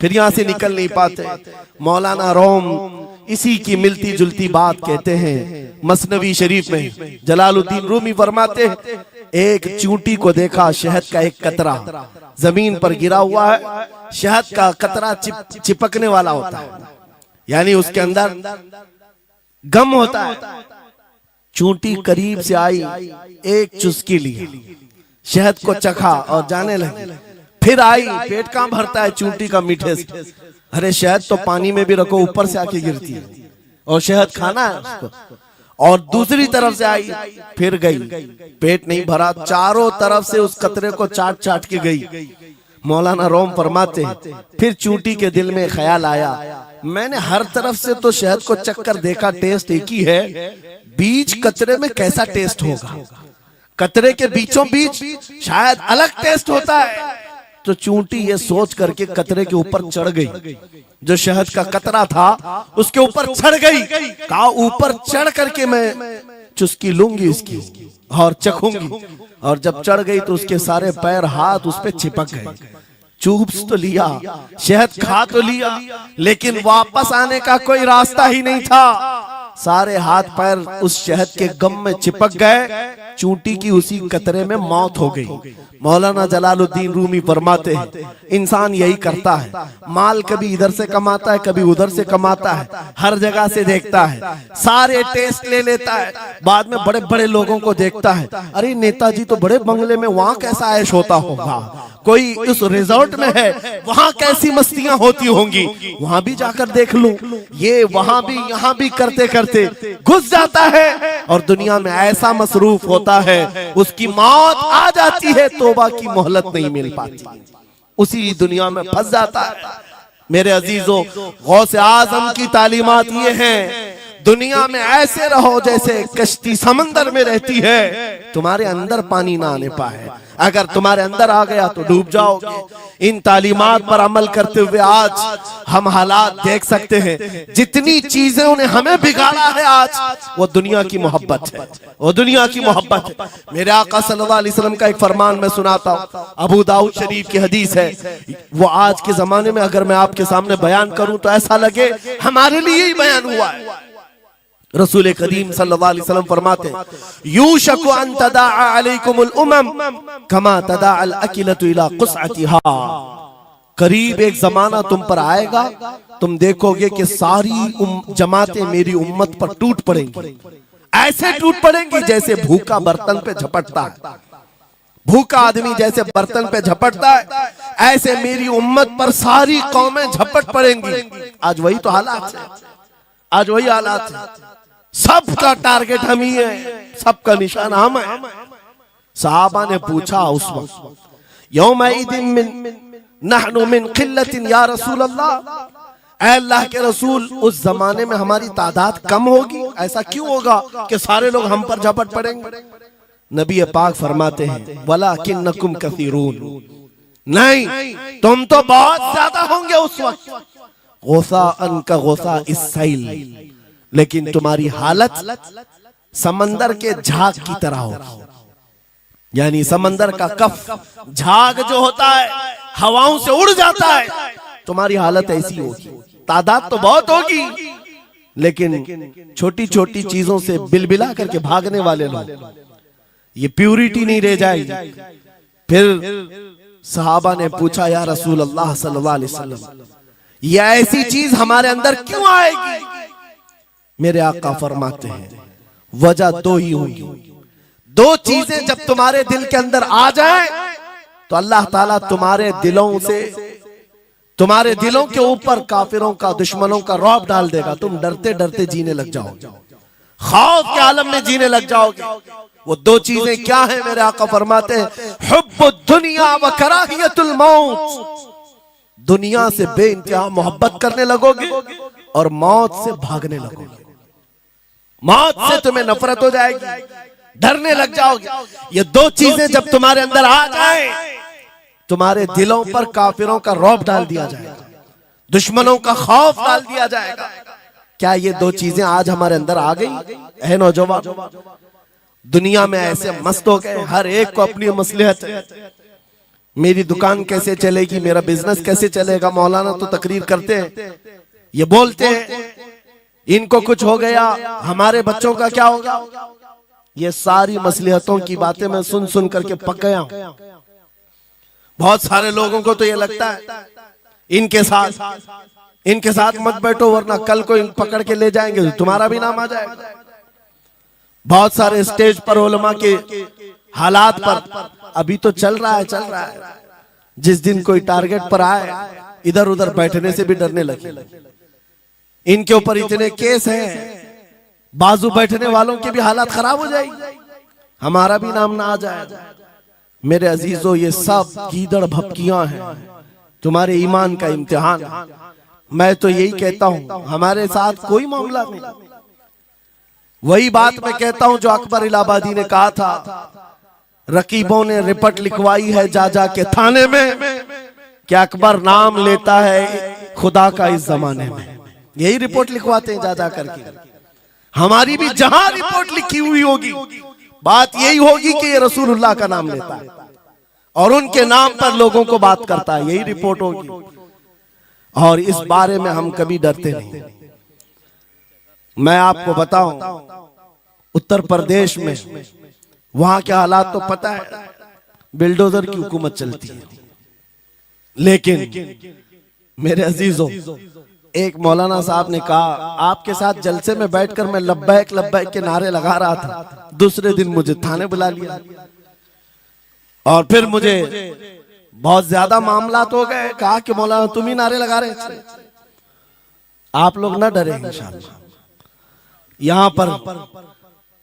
फिर यहां से निकल नहीं पाते। मौलाना रोम इसी की मिलती जुलती बात कहते हैं मसनवी शरीफ में। जलालुद्दीन रूमी फरमाते हैं, एक चूंटी को देखा, शहद का एक कतरा जमीन पर गिरा हुआ है। शहद का कतरा चिपकने वाला होता है, यानी उसके अंदर गम होता है। चूंटी करीब से आई, एक चुस्की ली, शहद को चखा और जाने लगी। फिर आई, पेट कहां भरता है चूंटी का मीठे से। अरे शहद तो पानी में भी रखो ऊपर से आके गिरती है, और शहद खाना है उसको। और दूसरी तरफ से आई, फिर गई, पेट नहीं भरा, चारों तरफ से उस कतरे को चाट चाट के गई। मौलाना रोम फरमाते हैं, फिर चूंटी के दिल में ख्याल आया, मैंने हर तरफ से तो शहद को चक्कर देखा, टेस्ट एक ही है, बीच कतरे में कैसा टेस्ट होगा? कतरे के बीचों बीच शायद अलग टेस्ट होता है। तो चूंटी ये सोच करके कतरे के ऊपर चढ़ गई, जो शहद का कतरा था उसके ऊपर चढ़ गई। कहा ऊपर चढ़ करके मैं चुस्की लूंगी इसकी और चखूंगी। और जब चढ़ गई तो उसके सारे पैर हाथ उस पे चिपक गए। चूप्स तो लिया, शहद खा तो लिया, लेकिन वापस आने का कोई रास्ता ही नहीं था। सारे हाथ पैर उस शहद के गम में चिपक गए। चूंटी की उसी कतरे में मौत हो गई। मौलाना जलालुद्दीन रूमी फरमाते हैं, इंसान यही करता है, माल कभी इधर से कमाता है, कभी उधर से कमाता है, हर जगह से देखता है, सारे टेस्ट ले लेता है, बाद में बड़े बड़े लोगों को देखता है, अरे नेताजी तो बड़े बंगले में, वहां कैसा ऐश होता होगा, कोई उस रिजॉर्ट में है, वहां कैसी मस्तियां होती होंगी, वहां भी जाकर देख लूं। ये वहां भी यहाँ भी करते करते घुस जाता है और दुनिया में ऐसा मसरूफ होता है, उसकी मौत आ जाती है, तौबा की मोहलत नहीं मिल पाती, उसी दुनिया में फंस जाता है। मेरे अजीजों, गौसे आजम की तालीमात ये हैं, दुनिया में ऐसे रहो जैसे कश्ती समंदर में रहती है, तुम्हारे अंदर पानी ना आने पाए। अगर तुम्हारे अंदर आ गया तो डूब जाओगे। इन तालीमात पर अमल करते हुए आज हम हालात देख सकते हैं। जितनी चीजों ने हमें बिगाड़ा है आज, वो दुनिया की मोहब्बत है, वो दुनिया की मोहब्बत है। मेरे आका सल्लल्लाहु अलैहि वसल्लम का एक फरमान मैं सुनाता हूँ, अबू दाऊद शरीफ की हदीस है। वो आज के जमाने में अगर मैं आपके सामने बयान करूं तो ऐसा लगे हमारे लिए ही बयान हुआ है। रसूल करीम सल्लल्लाहु अलैहि वसल्लम फरमाते हैं, यूशकु अन तदाअ अलैकुमुल उमम कमा तदाअ अल अकिलतु इला कुसअतिहा। करीब एक जमाना तुम पर आएगा, तुम देखोगे कि सारी जमातें मेरी उम्मत पर टूट पड़ेंगी। ऐसे टूट पड़ेंगी जैसे भूखा बर्तन पे झपटता है, भूखा आदमी जैसे बर्तन पे झपटता है, ऐसे मेरी उम्मत पर सारी कौमें झपट पड़ेंगी। आज वही तो हालात है, आज वही हालात है। सबका टारगेट हम ही है, सबका निशान हम है। सहाबा ने पूछा उस वक्त, यौमइदिन मिन नहनु मिन किल्लतिन या रसूल अल्लाह, ऐ अल्लाह के रसूल उस जमाने में हमारी तादाद कम होगी, ऐसा क्यों होगा कि सारे लोग हम पर झपट पड़ेंगे? नबी पाक फरमाते हैं, वलाकिन्नकुम कसीरून, नहीं तुम तो बहुत ज्यादा होंगे उस वक्त, गोसा अनका गोसा इस्साइल, लेकिन तुम्हारी हालत समंदर के झाग की तरह होगी। यानी समंदर का कफ झाग जो होता है हवाओं से उड़ जाता है, तुम्हारी हालत ऐसी होगी। तादाद तो बहुत होगी, लेकिन छोटी छोटी चीजों से बिलबिला करके भागने वाले लोग, ये प्यूरिटी नहीं रह जाएगी। फिर सहाबा ने पूछा, या रसूल अल्लाह सल्लल्लाहु अलैहि वसल्लम, ये ऐसी चीज हमारे अंदर क्यों आएगी? मेरे आका फरमाते हैं, वजह दो ही होगी। दो चीजें जब तुम्हारे दिल के अंदर आ जाए तो अल्लाह ताला तुम्हारे दिलों से, तुम्हारे दिलों के ऊपर काफिरों का, दुश्मनों का रौब डाल देगा। तुम डरते डरते जीने लग जाओगे, खौफ के आलम में जीने लग जाओगे। वो दो चीजें क्या है? मेरे आका फरमाते हैं, हुब्बुद दुनिया व कराहियतुल मौत, दुनिया से बेइंतहा मोहब्बत करने लगोगे और मौत से भागने लगोगे। मौत से तुम्हें नफरत हो जाएगी, डरने लग जाओगे। ये दो चीजें जब तुम्हारे अंदर आ जाए, तुम्हारे दिलों पर काफिरों का रौब डाल दिया जाएगा, दुश्मनों का खौफ डाल दिया जाएगा। क्या ये दो चीजें आज हमारे अंदर आ गई? है नौजवान, दुनिया में ऐसे मस्त हो गए, हर एक को अपनी मसलहत है। मेरी दुकान कैसे चलेगी, मेरा बिजनेस कैसे चलेगा। मौलाना तो तकरीर करते हैं, ये बोलते हैं इनको कुछ हो गया, हमारे बच्चों का क्या होगा। ये सारी मसलहतों की बातें मैं सुन सुन करके पक गया हूं। बहुत सारे लोगों को तो ये लगता है इनके साथ मत बैठो, वरना कल को इन पकड़ के ले जाएंगे तो तुम्हारा भी नाम आ जाएगा। बहुत सारे स्टेज पर उलमा के हालात पर अभी तो चल रहा है। जिस दिन कोई टारगेट पर आए, इधर उधर बैठने से भी डरने लगे। इनके ऊपर इतने केस हैं, बाजू बैठने वालों की भी हालत खराब हो जाएगी, हमारा भी नाम ना आ जाए। मेरे अजीजों, ये सब गीदड़ भपकियां हैं, तुम्हारे ईमान का इम्तिहान। मैं तो यही कहता हूं, हमारे साथ कोई मामला नहीं। वही बात मैं कहता हूं जो अकबर इलाहाबादी ने कहा था, रकीबों ने रिपोर्ट लिखवाई है जा जा के थाने में कि अकबर नाम लेता है खुदा का इस जमाने में। यही रिपोर्ट लिखवाते हैं जा जा करके। हमारी भी जहां रिपोर्ट लिखी हुई होगी, बात यही होगी कि ये रसूलुल्लाह का नाम लेता है और उनके नाम पर लोगों को बात करता है, यही रिपोर्ट होगी। और इस बारे में हम कभी डरते नहीं। मैं आपको बताऊं, उत्तर प्रदेश में वहां के हालात तो पता है, बिल्डोजर की हुकूमत चलती है। लेकिन मेरे अजीजों, एक मौलाना साहब ने कहा, आपके साथ जलसे में बैठकर मैं लब्बैक लब्बैक के नारे लगा रहा था, दूसरे दिन मुझे थाने बुला लिया और फिर मुझे बहुत ज्यादा मामलात हो गए। कहा कि मौलाना तुम ही नारे लगा रहे थे। आप लोग ना डरे इंशाअल्लाह। यहां पर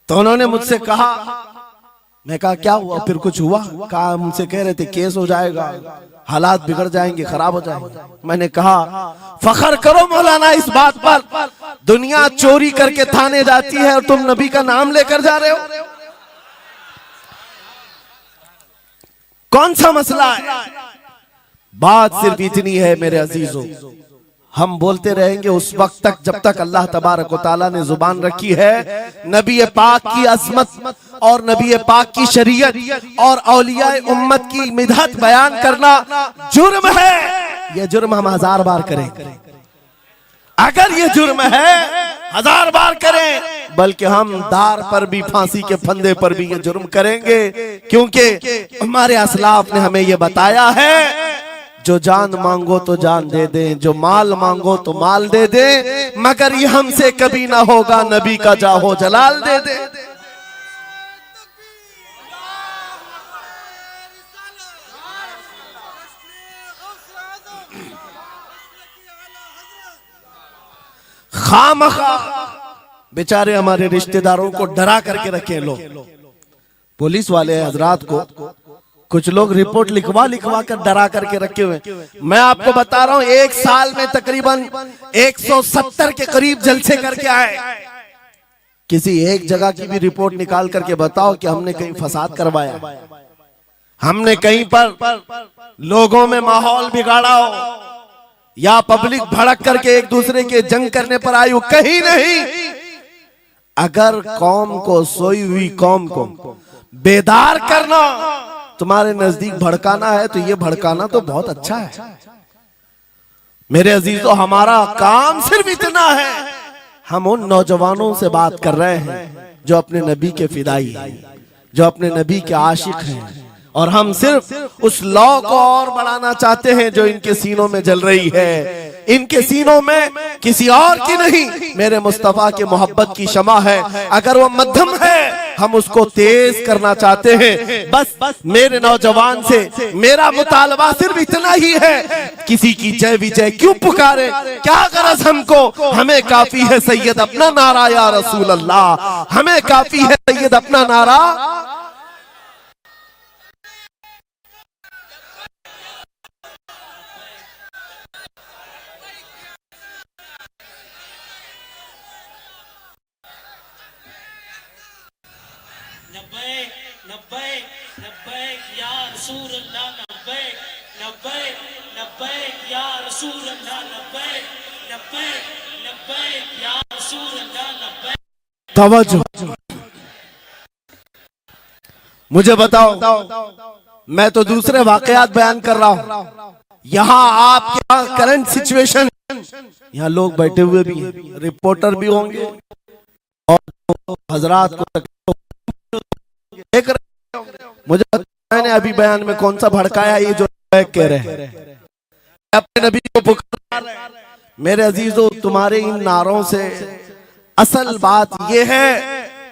तो उन्होंने मुझसे कहा, मैं कहा क्या हुआ, फिर कुछ हुआ? कहा मुझसे कह रहे थे केस हो जाएगा, हालात बिगड़ जाएंगे, खराब हो जाएंगे। मैंने कहा फखर करो मौलाना इस बात पर, दुनिया चोरी करके थाने जाती है और तुम नबी का नाम लेकर जा रहे हो। कौन सा मसला है? बात सिर्फ इतनी है मेरे अजीजों, हम बोलते रहेंगे उस वक्त तक जब तक अल्लाह तबारक व तआला ने जुबान रखी है। नबी पाक की अजमत और नबी पाक की शरीयत और औलिया उम्मत की मिदहत बयान करना जुर्म है। यह जुर्म हम 1000 बार करेंगे। अगर ये जुर्म है 1000 बार करें, बल्कि हम दार पर भी, फांसी के फंदे पर भी ये जुर्म करेंगे, क्योंकि हमारे असलाफ ने हमें ये बताया है जो जान मांगो तो जान दे दें, जो माल मांगो तो माल दे दें, मगर ये हमसे कभी ना होगा नबी का जाहो जलाल दे दे। खामखा बेचारे हमारे रिश्तेदारों को डरा करके रखे लोग, पुलिस वाले हजरात को कुछ लोग रिपोर्ट लिखवा कर डरा करके रखे हुए। मैं आपको बता रहा हूं, एक साल में तकरीबन 170 के करीब जलसे करके आए। किसी एक जगह की भी रिपोर्ट निकाल करके बताओ कि हमने कहीं फसाद करवाया, हमने कहीं पर लोगों में माहौल बिगाड़ा हो, या पब्लिक भड़क करके एक दूसरे के जंग करने पर आई हो, कहीं नहीं। अगर कौम को, सोई हुई कौम को बेदार करना तुम्हारे नजदीक भड़काना है, तो ये भड़काना तो बहुत अच्छा है मेरे अजीजों। हमारा काम सिर्फ इतना है, हम उन नौजवानों से बात कर रहे हैं जो अपने नबी के फिदाई हैं, जो अपने नबी के आशिक हैं, और हम सिर्फ उस लौ को और बढ़ाना चाहते हैं जो इनके सीनों में जल रही है। इनके सीनों में किसी और की नहीं, मेरे मुस्तफा के मोहब्बत की शमा है। अगर वो मध्यम है, हम उसको तेज करना चाहते हैं। बस मेरे नौजवान से मेरा मुतालबा सिर्फ इतना ही है, किसी की जय विजय क्यों पुकारे, क्या गरज हमको, हमें काफी है सैयद अपना नारा या रसूल अल्लाह, हमें काफी है सैयद अपना नारा। तवज्जो, मुझे बताओ, मैं तो दूसरे वाकयात बयान कर रहा हूं, यहाँ आपके यहाँ करंट सिचुएशन, यहाँ लोग बैठे हुए भी हैं, रिपोर्टर भी होंगे और हजरात को देख रहे होंगे। मुझे मैंने अभी बयान में कौन सा भड़काया, ये जो कह रहे हैं अपने नबी को पुकार रहे हैं। मेरे अजीजों, तुम्हारे इन नारों से असल बात ये है,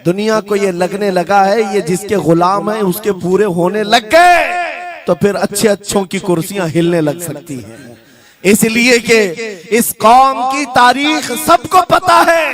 दुनिया को ये लगने लगा है ये जिसके गुलाम है उसके पूरे होने लग गए, तो फिर अच्छे अच्छों की कुर्सियां हिलने लग सकती हैं। इसलिए कि इस कौम की तारीख सबको पता है,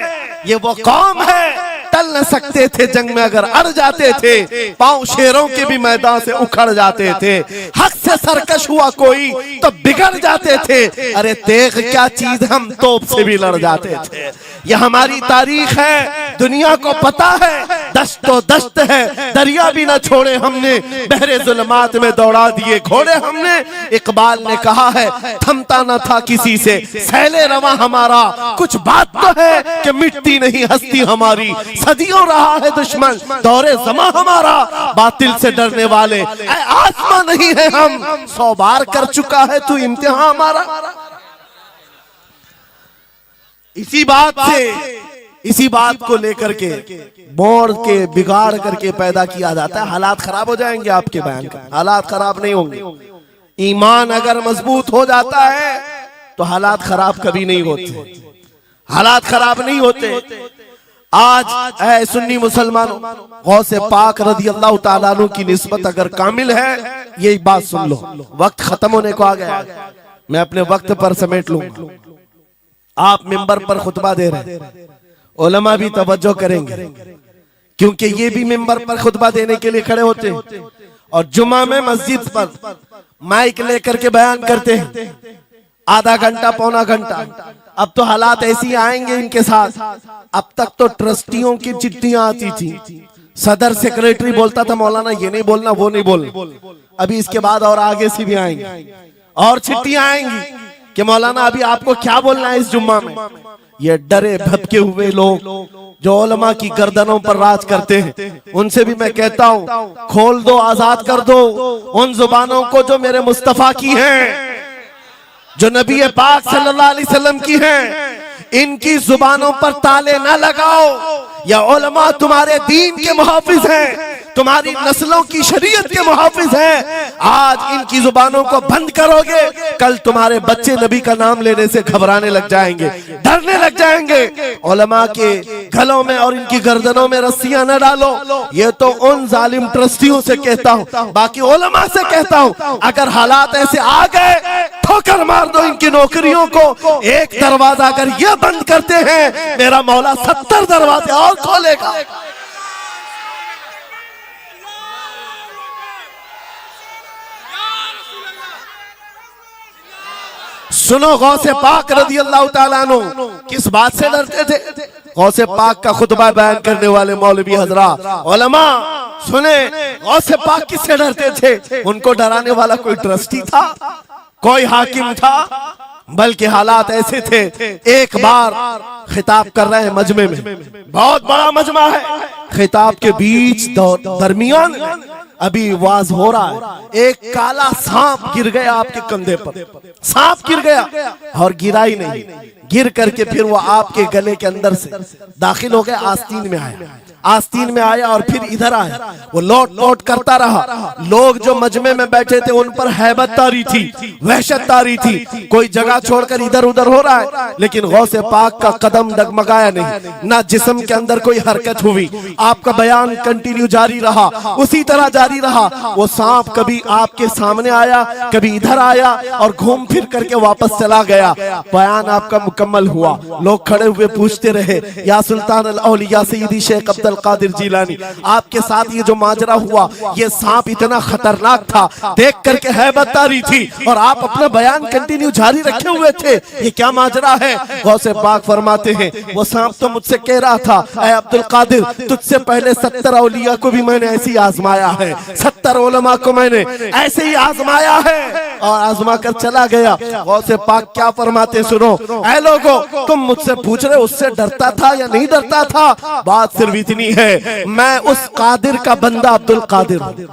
ये वो कौम है टल न सकते थे जंग में, अगर अड़ जाते थे पांव शेरों के भी मैदान से उखड़ जाते थे, हक से सरकश हुआ कोई तो बिगड़ जाते थे, अरे तेग क्या चीज हम तोप से भी लड़ जाते थे। ये हमारी तारीख है, दुनिया को पता है, दश्त तो दश्त है, दरिया भी न छोड़े हमने, बहरे जुल्मात में दौड़ा दिए घोड़े हमने। इकबाल ने कहा है थमता न था किसी से सैले रवा हमारा, कुछ बात तो है कि मिटती नहीं हस्ती हमारी, सदियों रहा है दुश्मन दौरे जमा हमारा, बातिल से डरने वाले आसमां नहीं है हम, 100 बार कर चुका है तू इम्तिहान हमारा। इसी बात को लेकर के मोड़ के बिगाड़ करके पैदा किया जाता है। हालात खराब हो जाएंगे आपके बयान का, हालात खराब नहीं होंगे। ईमान अगर मजबूत हो जाता है तो हालात खराब कभी नहीं होते, हालात खराब नहीं होते। आज ऐ सुन्नी मुसलमानों, गौसे पाक रज़ी अल्लाह ताला अन्हु की निस्बत अगर कामिल है, ये बात सुन लो, वक्त खत्म होने को आ गया, मैं अपने वक्त पर समेट लूंगा। आप मिंबर पर खुतबा दे रहे हैं, उलमा भी तवज्जो करेंगे, क्योंकि ये भी मिंबर पर खुतबा देने के लिए खड़े होते हैं और जुमा में मस्जिद पर माइक लेकर के बयान करते हैं, आधा घंटा पौना घंटा। अब तो हालात ऐसी आएंगे इनके साथ, अब तक तो ट्रस्टियों की चिट्ठियां आती थी, सदर सेक्रेटरी बोलता था मौलाना ये नहीं बोलना वो नहीं बोलना, अभी इसके बाद और आगे से भी आएंगी और चिट्ठियां आएंगी कि मौलाना अभी आपको क्या बोलना है इस जुम्मा में। ये डरे भटके हुए लोग जो उलमा की गर्दनों पर राज करते हैं, उनसे भी मैं कहता हूं, खोल दो, आजाद कर दो उन जुबानों को जो मेरे मुस्तफा की हैं, जो नबी पाक सल्लल्लाहु अलैहि वसल्लम की हैं। इनकी जुबानों पर ताले ना लगाओ। या उलमा तुम्हारे दीन के मुहाफिज हैं, तुम्हारी नस्लों की शरीयत के मुहाफिज हैं। आज इनकी जुबानों को बंद करोगे, कल तुम्हारे बच्चे नबी का नाम लेने से घबराने लग जाएंगे, डरने लग जाएंगे। उलमा के गलों में और इनकी गर्दनों में रस्सियां न डालो। ये तो उन जालिम ट्रस्टियों से कहता हूं, बाकी उलमा से कहता हूं, अगर हालात ऐसे आ गए ठोकर मार दो इनकी नौकरियों को। एक दरवाजा अगर ये बंद करते हैं, मेरा मौला 70 दरवाजे और खोलेगा। सुनो, गौसे पाक रज़ी अल्लाह ताला अन्हु किस बात से डरते थे? गौसे पाक का खुतबा बयान करने वाले मौलवी हजरात, उलमा सुने, गौसे पाक किससे डरते थे? उनको डराने वाला कोई ट्रस्टी था, कोई हाकिम था? बल्कि हालात ऐसे थे, एक बार खिताब कर रहे हैं मजमे में, बहुत बड़ा मजमा है, खिताब के बीच दरमियान अभी वाज हो रहा है, एक काला सांप गिर गया आपके कंधे पर। सांप गिर गया और गिरा ही नहीं, गिर करके फिर वो आपके गले के अंदर से दाखिल हो गया, आस्तीन में आया, आस्तीन में आया और फिर इधर आया। वो लौट लौट करता रहा। लोग जो मजमे में बैठे थे उन पर हैबत तारी थी, वहशत तारी थी। कोई जगह छोड़कर इधर उधर हो रहा है, लेकिन गौसे पाक का कदम डगमगाया नहीं, ना जिस्म के अंदर कोई हरकत हुई। आपका बयान कंटिन्यू जारी रहा, उसी तरह जारी रहा। वो सांप कभी आपके सामने आया, कभी इधर आया और घूम फिर करके वापस चला गया। बयान आपका मुकम्मल हुआ। लोग खड़े हुए पूछते रहे, या सुल्तान अल औलिया सय्यदी शेख अब्दुल कादिर जिलानी, आपके साथ ये जो माजरा हुआ, ये सांप इतना खतरनाक था, देख करके हैबत तारी थी और आप अपना बयान कंटिन्यू जारी रखे हुए थे, ये क्या माजरा है? गौसे पाक फरमाते हैं, वो सांप तो मुझसे कह रहा था, ऐ अब्दुल कादिर, तुझसे पहले 70 औलिया को भी मैंने ऐसे ही आजमाया है, 70 उलमा को मैंने ऐसे ही आजमाया है, और आजमा कर चला गया। गौसे पाक क्या फरमाते सुनो, ऐ लोगो, तुम मुझसे पूछ रहे उससे डरता था या नहीं डरता था? बात सिर्फ इतनी है, मैं उस कादिर का बंदा अब्दुल कादिर हूं,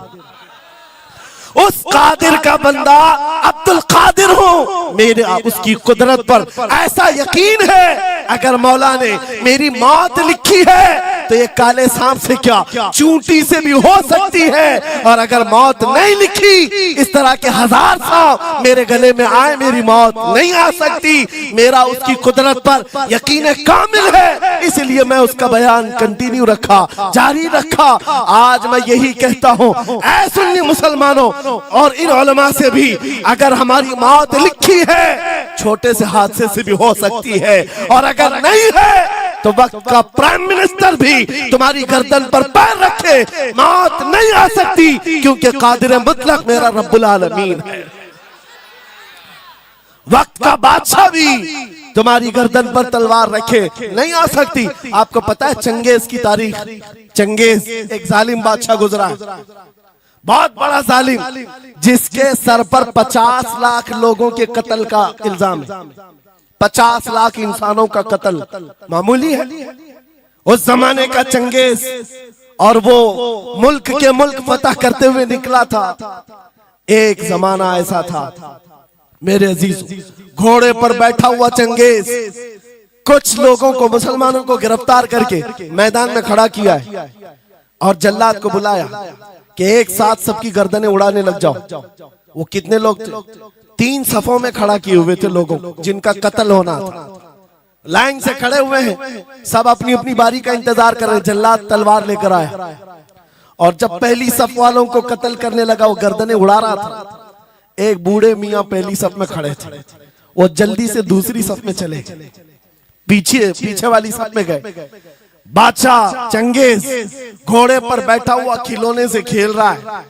उस कादिर का बंदा अब्दुल कादिर हूं। मेरे उसकी कुदरत पर ऐसा यकीन है, अगर मौला ने मेरी मौत लिखी है तो ये काले सांप से क्या, चूंटी से भी हो सकती है, और अगर मौत नहीं लिखी, इस तरह के 1000 सांप मेरे गले में आए, मेरी मौत नहीं आ सकती। मेरा उसकी कुदरत पर यकीन कामिल है, इसलिए मैं उसका बयान कंटिन्यू रखा, जारी रखा। आज मैं यही कहता हूं, ऐ सुन्नी मुसलमानों और इन उलमा से भी, अगर हमारी मौत लिखी है, छोटे से हादसे से भी हो सकती है, और अगर नहीं है तो वक्त का प्राइम मिनिस्टर भी तुम्हारी गर्दन पर पैर रखे, मौत नहीं आ सकती, क्योंकि कादिर मुतलक मेरा रब्बुल आलमीन है। वक्त का बादशाह भी तुम्हारी गर्दन पर तलवार रखे, नहीं आ सकती। आपको पता है चंगेज की तारीख? चंगेज एक जालिम बादशाह गुजरा है, बहुत बड़ा जालिम, जिसके सर पर 50 लाख लोगों के कत्ल का इल्जाम है। 50 लाख इंसानों का कत्ल मामूली है? उस जमाने का चंगेज, और वो मुल्क के मुल्क फतह करते हुए निकला था। एक जमाना ऐसा था मेरे अजीज, घोड़े पर बैठा हुआ चंगेज कुछ लोगों को, मुसलमानों को गिरफ्तार करके मैदान में खड़ा किया है और जल्लाद को बुलाया कि एक साथ सबकी गर्दनें उड़ाने लग जाओ। वो कितने लोग थे? 3 सफों में खड़ा किए हुए थे लोगों जिनका कत्ल होना था। लाइन से खड़े हुए हैं, सब अपनी अपनी बारी का इंतजार कर रहे हैं। जल्लाद तलवार लेकर आया और जब पहली सफ वालों को कत्ल करने लगा, वो गर्दनें उड़ा रहा था। एक बूढ़े मियाँ पहली सफ में खड़े थे, वो जल्दी से दूसरी सफ में चले, पीछे वाली सफ में गए। बादशाह चंगेज घोड़े पर बैठा हुआ खिलौने से खेल रहा है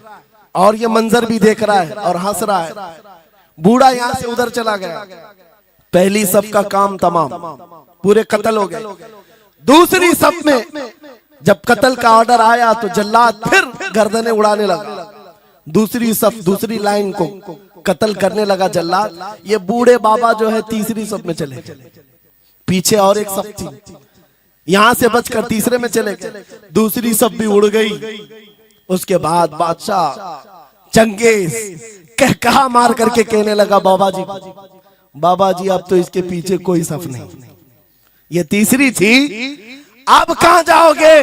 और ये मंजर भी देख रहा है और हंस रहा है। बूढ़ा यहाँ से उधर चला गया, पहली सफ का काम तमाम, पूरे कत्ल हो गए। दूसरी सफ में जब कत्ल का ऑर्डर आया तो जल्लाद फिर गर्दनें उड़ाने लगा। दूसरी सफ दूसरी लाइन को कत्ल करने लगा जल्लाद। ये बूढ़े बाबा जो है तीसरी सफ में चले गए, पीछे और एक सफ थी, यहां से बचकर तीसरे में चले गए, दूसरी सफ भी उड़ गई। उसके बाद बादशाह चंगेज कहा मार करके कहने लगा, बाबा जी अब तो इसके पीछे कोई सफ नहीं, ये तीसरी थी, अब कहां जाओगे?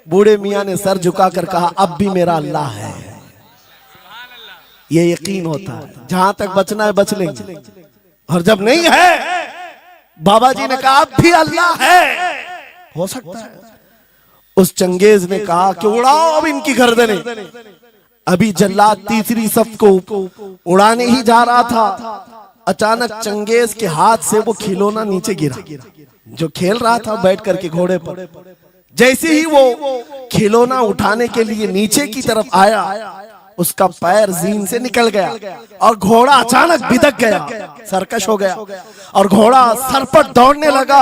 बूढ़े मियां ने सर झुकाकर कहा, अब भी मेरा अल्लाह है। ये यकीन होता है जहां तक बचना है बच लेंगे, और जब नहीं है, बाबा जी ने कहा अब भी अल्लाह है, हो सकता है। उस चंगेज ने कहा कि उड़ाओ अब इनकी गर्दनें। अभी जल्लाद तीसरी सफ को उड़ाने ही जा रहा था, अचानक चंगेज के हाथ से वो खिलौना नीचे गिरा, जो खेल रहा था बैठ करके घोड़े पर। जैसे ही वो खिलौना उठाने के लिए नीचे की तरफ आया, उसका पैर जीन से निकल गया और घोड़ा अचानक बिदक गया, सरकश हो गया, और घोड़ा सर पर दौड़ने लगा,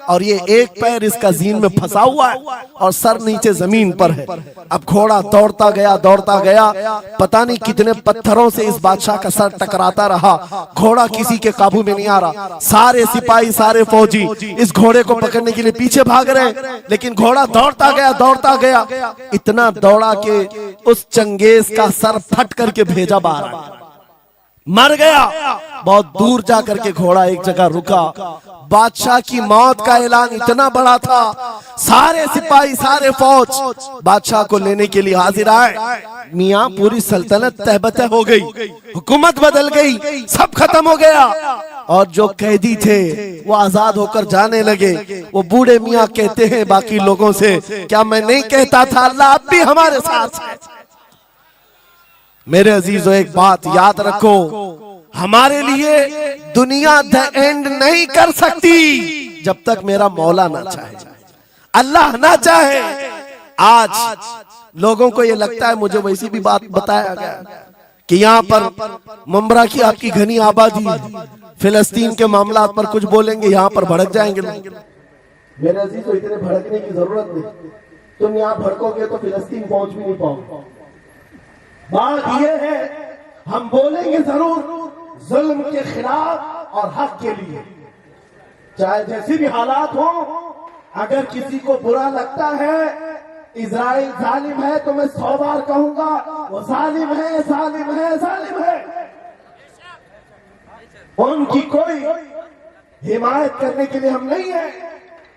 और ये एक पैर इसका जीन में फंसा हुआ है और सर नीचे जमीन पर है। अब घोड़ा दौड़ता गया, पता नहीं कितने पत्थरों से इस बादशाह का सर टकराता रहा, घोड़ा किसी के काबू में नहीं आ रहा। सारे सिपाही, सारे फौजी इस घोड़े को पकड़ने के लिए पीछे भाग रहे, लेकिन घोड़ा दौड़ता गया, इतना दौड़ा कि उस चंगेज का सर फट करके भेजा बाहर, मर गया। बहुत दूर जाकर के घोड़ा एक जगह रुका। बादशाह की मौत का ऐलान इतना बड़ा था, सारे सिपाही, सारे फौज बादशाह को लेने के लिए हाजिर आए। मियां पूरी सल्तनत तहबतह हो गई, हुकूमत बदल गई, सब खत्म हो गया, और जो कैदी थे वो आजाद होकर जाने लगे। वो बूढ़े मियां कहते हैं बाकी लोगों से, क्या मैं नहीं कहता था अल्लाह अब भी हमारे साथ है? मेरे अजीजों, एक बात याद रखो, हमारे लिए दुनिया द एंड नहीं कर सकती जब तक मेरा मौला ना चाहे, अल्लाह ना चाहे। आज लोगों को ये लगता है, मुझे वैसी भी बात बताया गया कि यहाँ पर मुंबरा की आपकी घनी आबादी है, फिलिस्तीन के मामला पर कुछ बोलेंगे यहाँ पर भड़क जाएंगे। मेरे अजीजों, इतने भड़कने की जरूरत नहीं, तुम यहाँ भड़कोगे तो फिलिस्तीन पहुंच भी नहीं पाओगे। बात यह है, हम बोलेंगे जरूर जुल्म के खिलाफ और हक के लिए, चाहे जैसी भी हालात हो। अगर किसी को बुरा लगता है इजराइल जालिम है, तो मैं 100 बार कहूंगा वो जालिम है, जालिम है, जालिम है। उनकी कोई हिमायत करने के लिए हम नहीं है,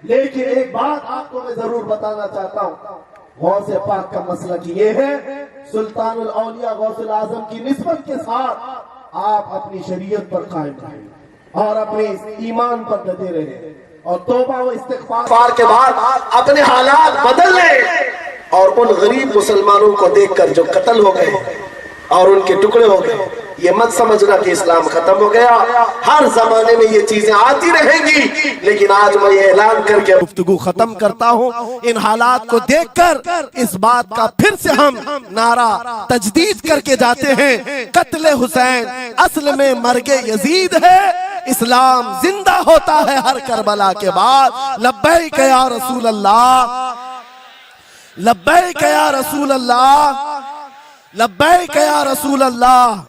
लेकिन एक बात आपको मैं जरूर बताना चाहता हूं, गौसे पाक का मसला कि ये है, सुल्तानुल औलिया गौसुल आजम की निस्बत के साथ आप अपनी शरीयत पर कायम रहें और अपने ईमान पर डटे रहें, और तौबा व इस्तिग़फ़ार के बाद अपने हालात बदल लें। और उन गरीब मुसलमानों को देखकर जो कत्ल हो गए और उनके टुकड़े हो गए, ये मत समझना कि इस्लाम खत्म हो गया। हर जमाने में ये चीजें आती रहेंगी, लेकिन आज मैं ये ऐलान करके गुफ्तगू खत्म करता हूँ। इन हालात को देखकर इस बात का फिर से हम नारा तजदीद करके जाते हैं, कत्ले हुसैन असल में मर्गे यजीद है, इस्लाम जिंदा होता है हर करबला के बाद। लब्बैक या रसूल अल्लाह, लब्बैक या रसूल अल्लाह, लब्बैक या रसूल अल्लाह।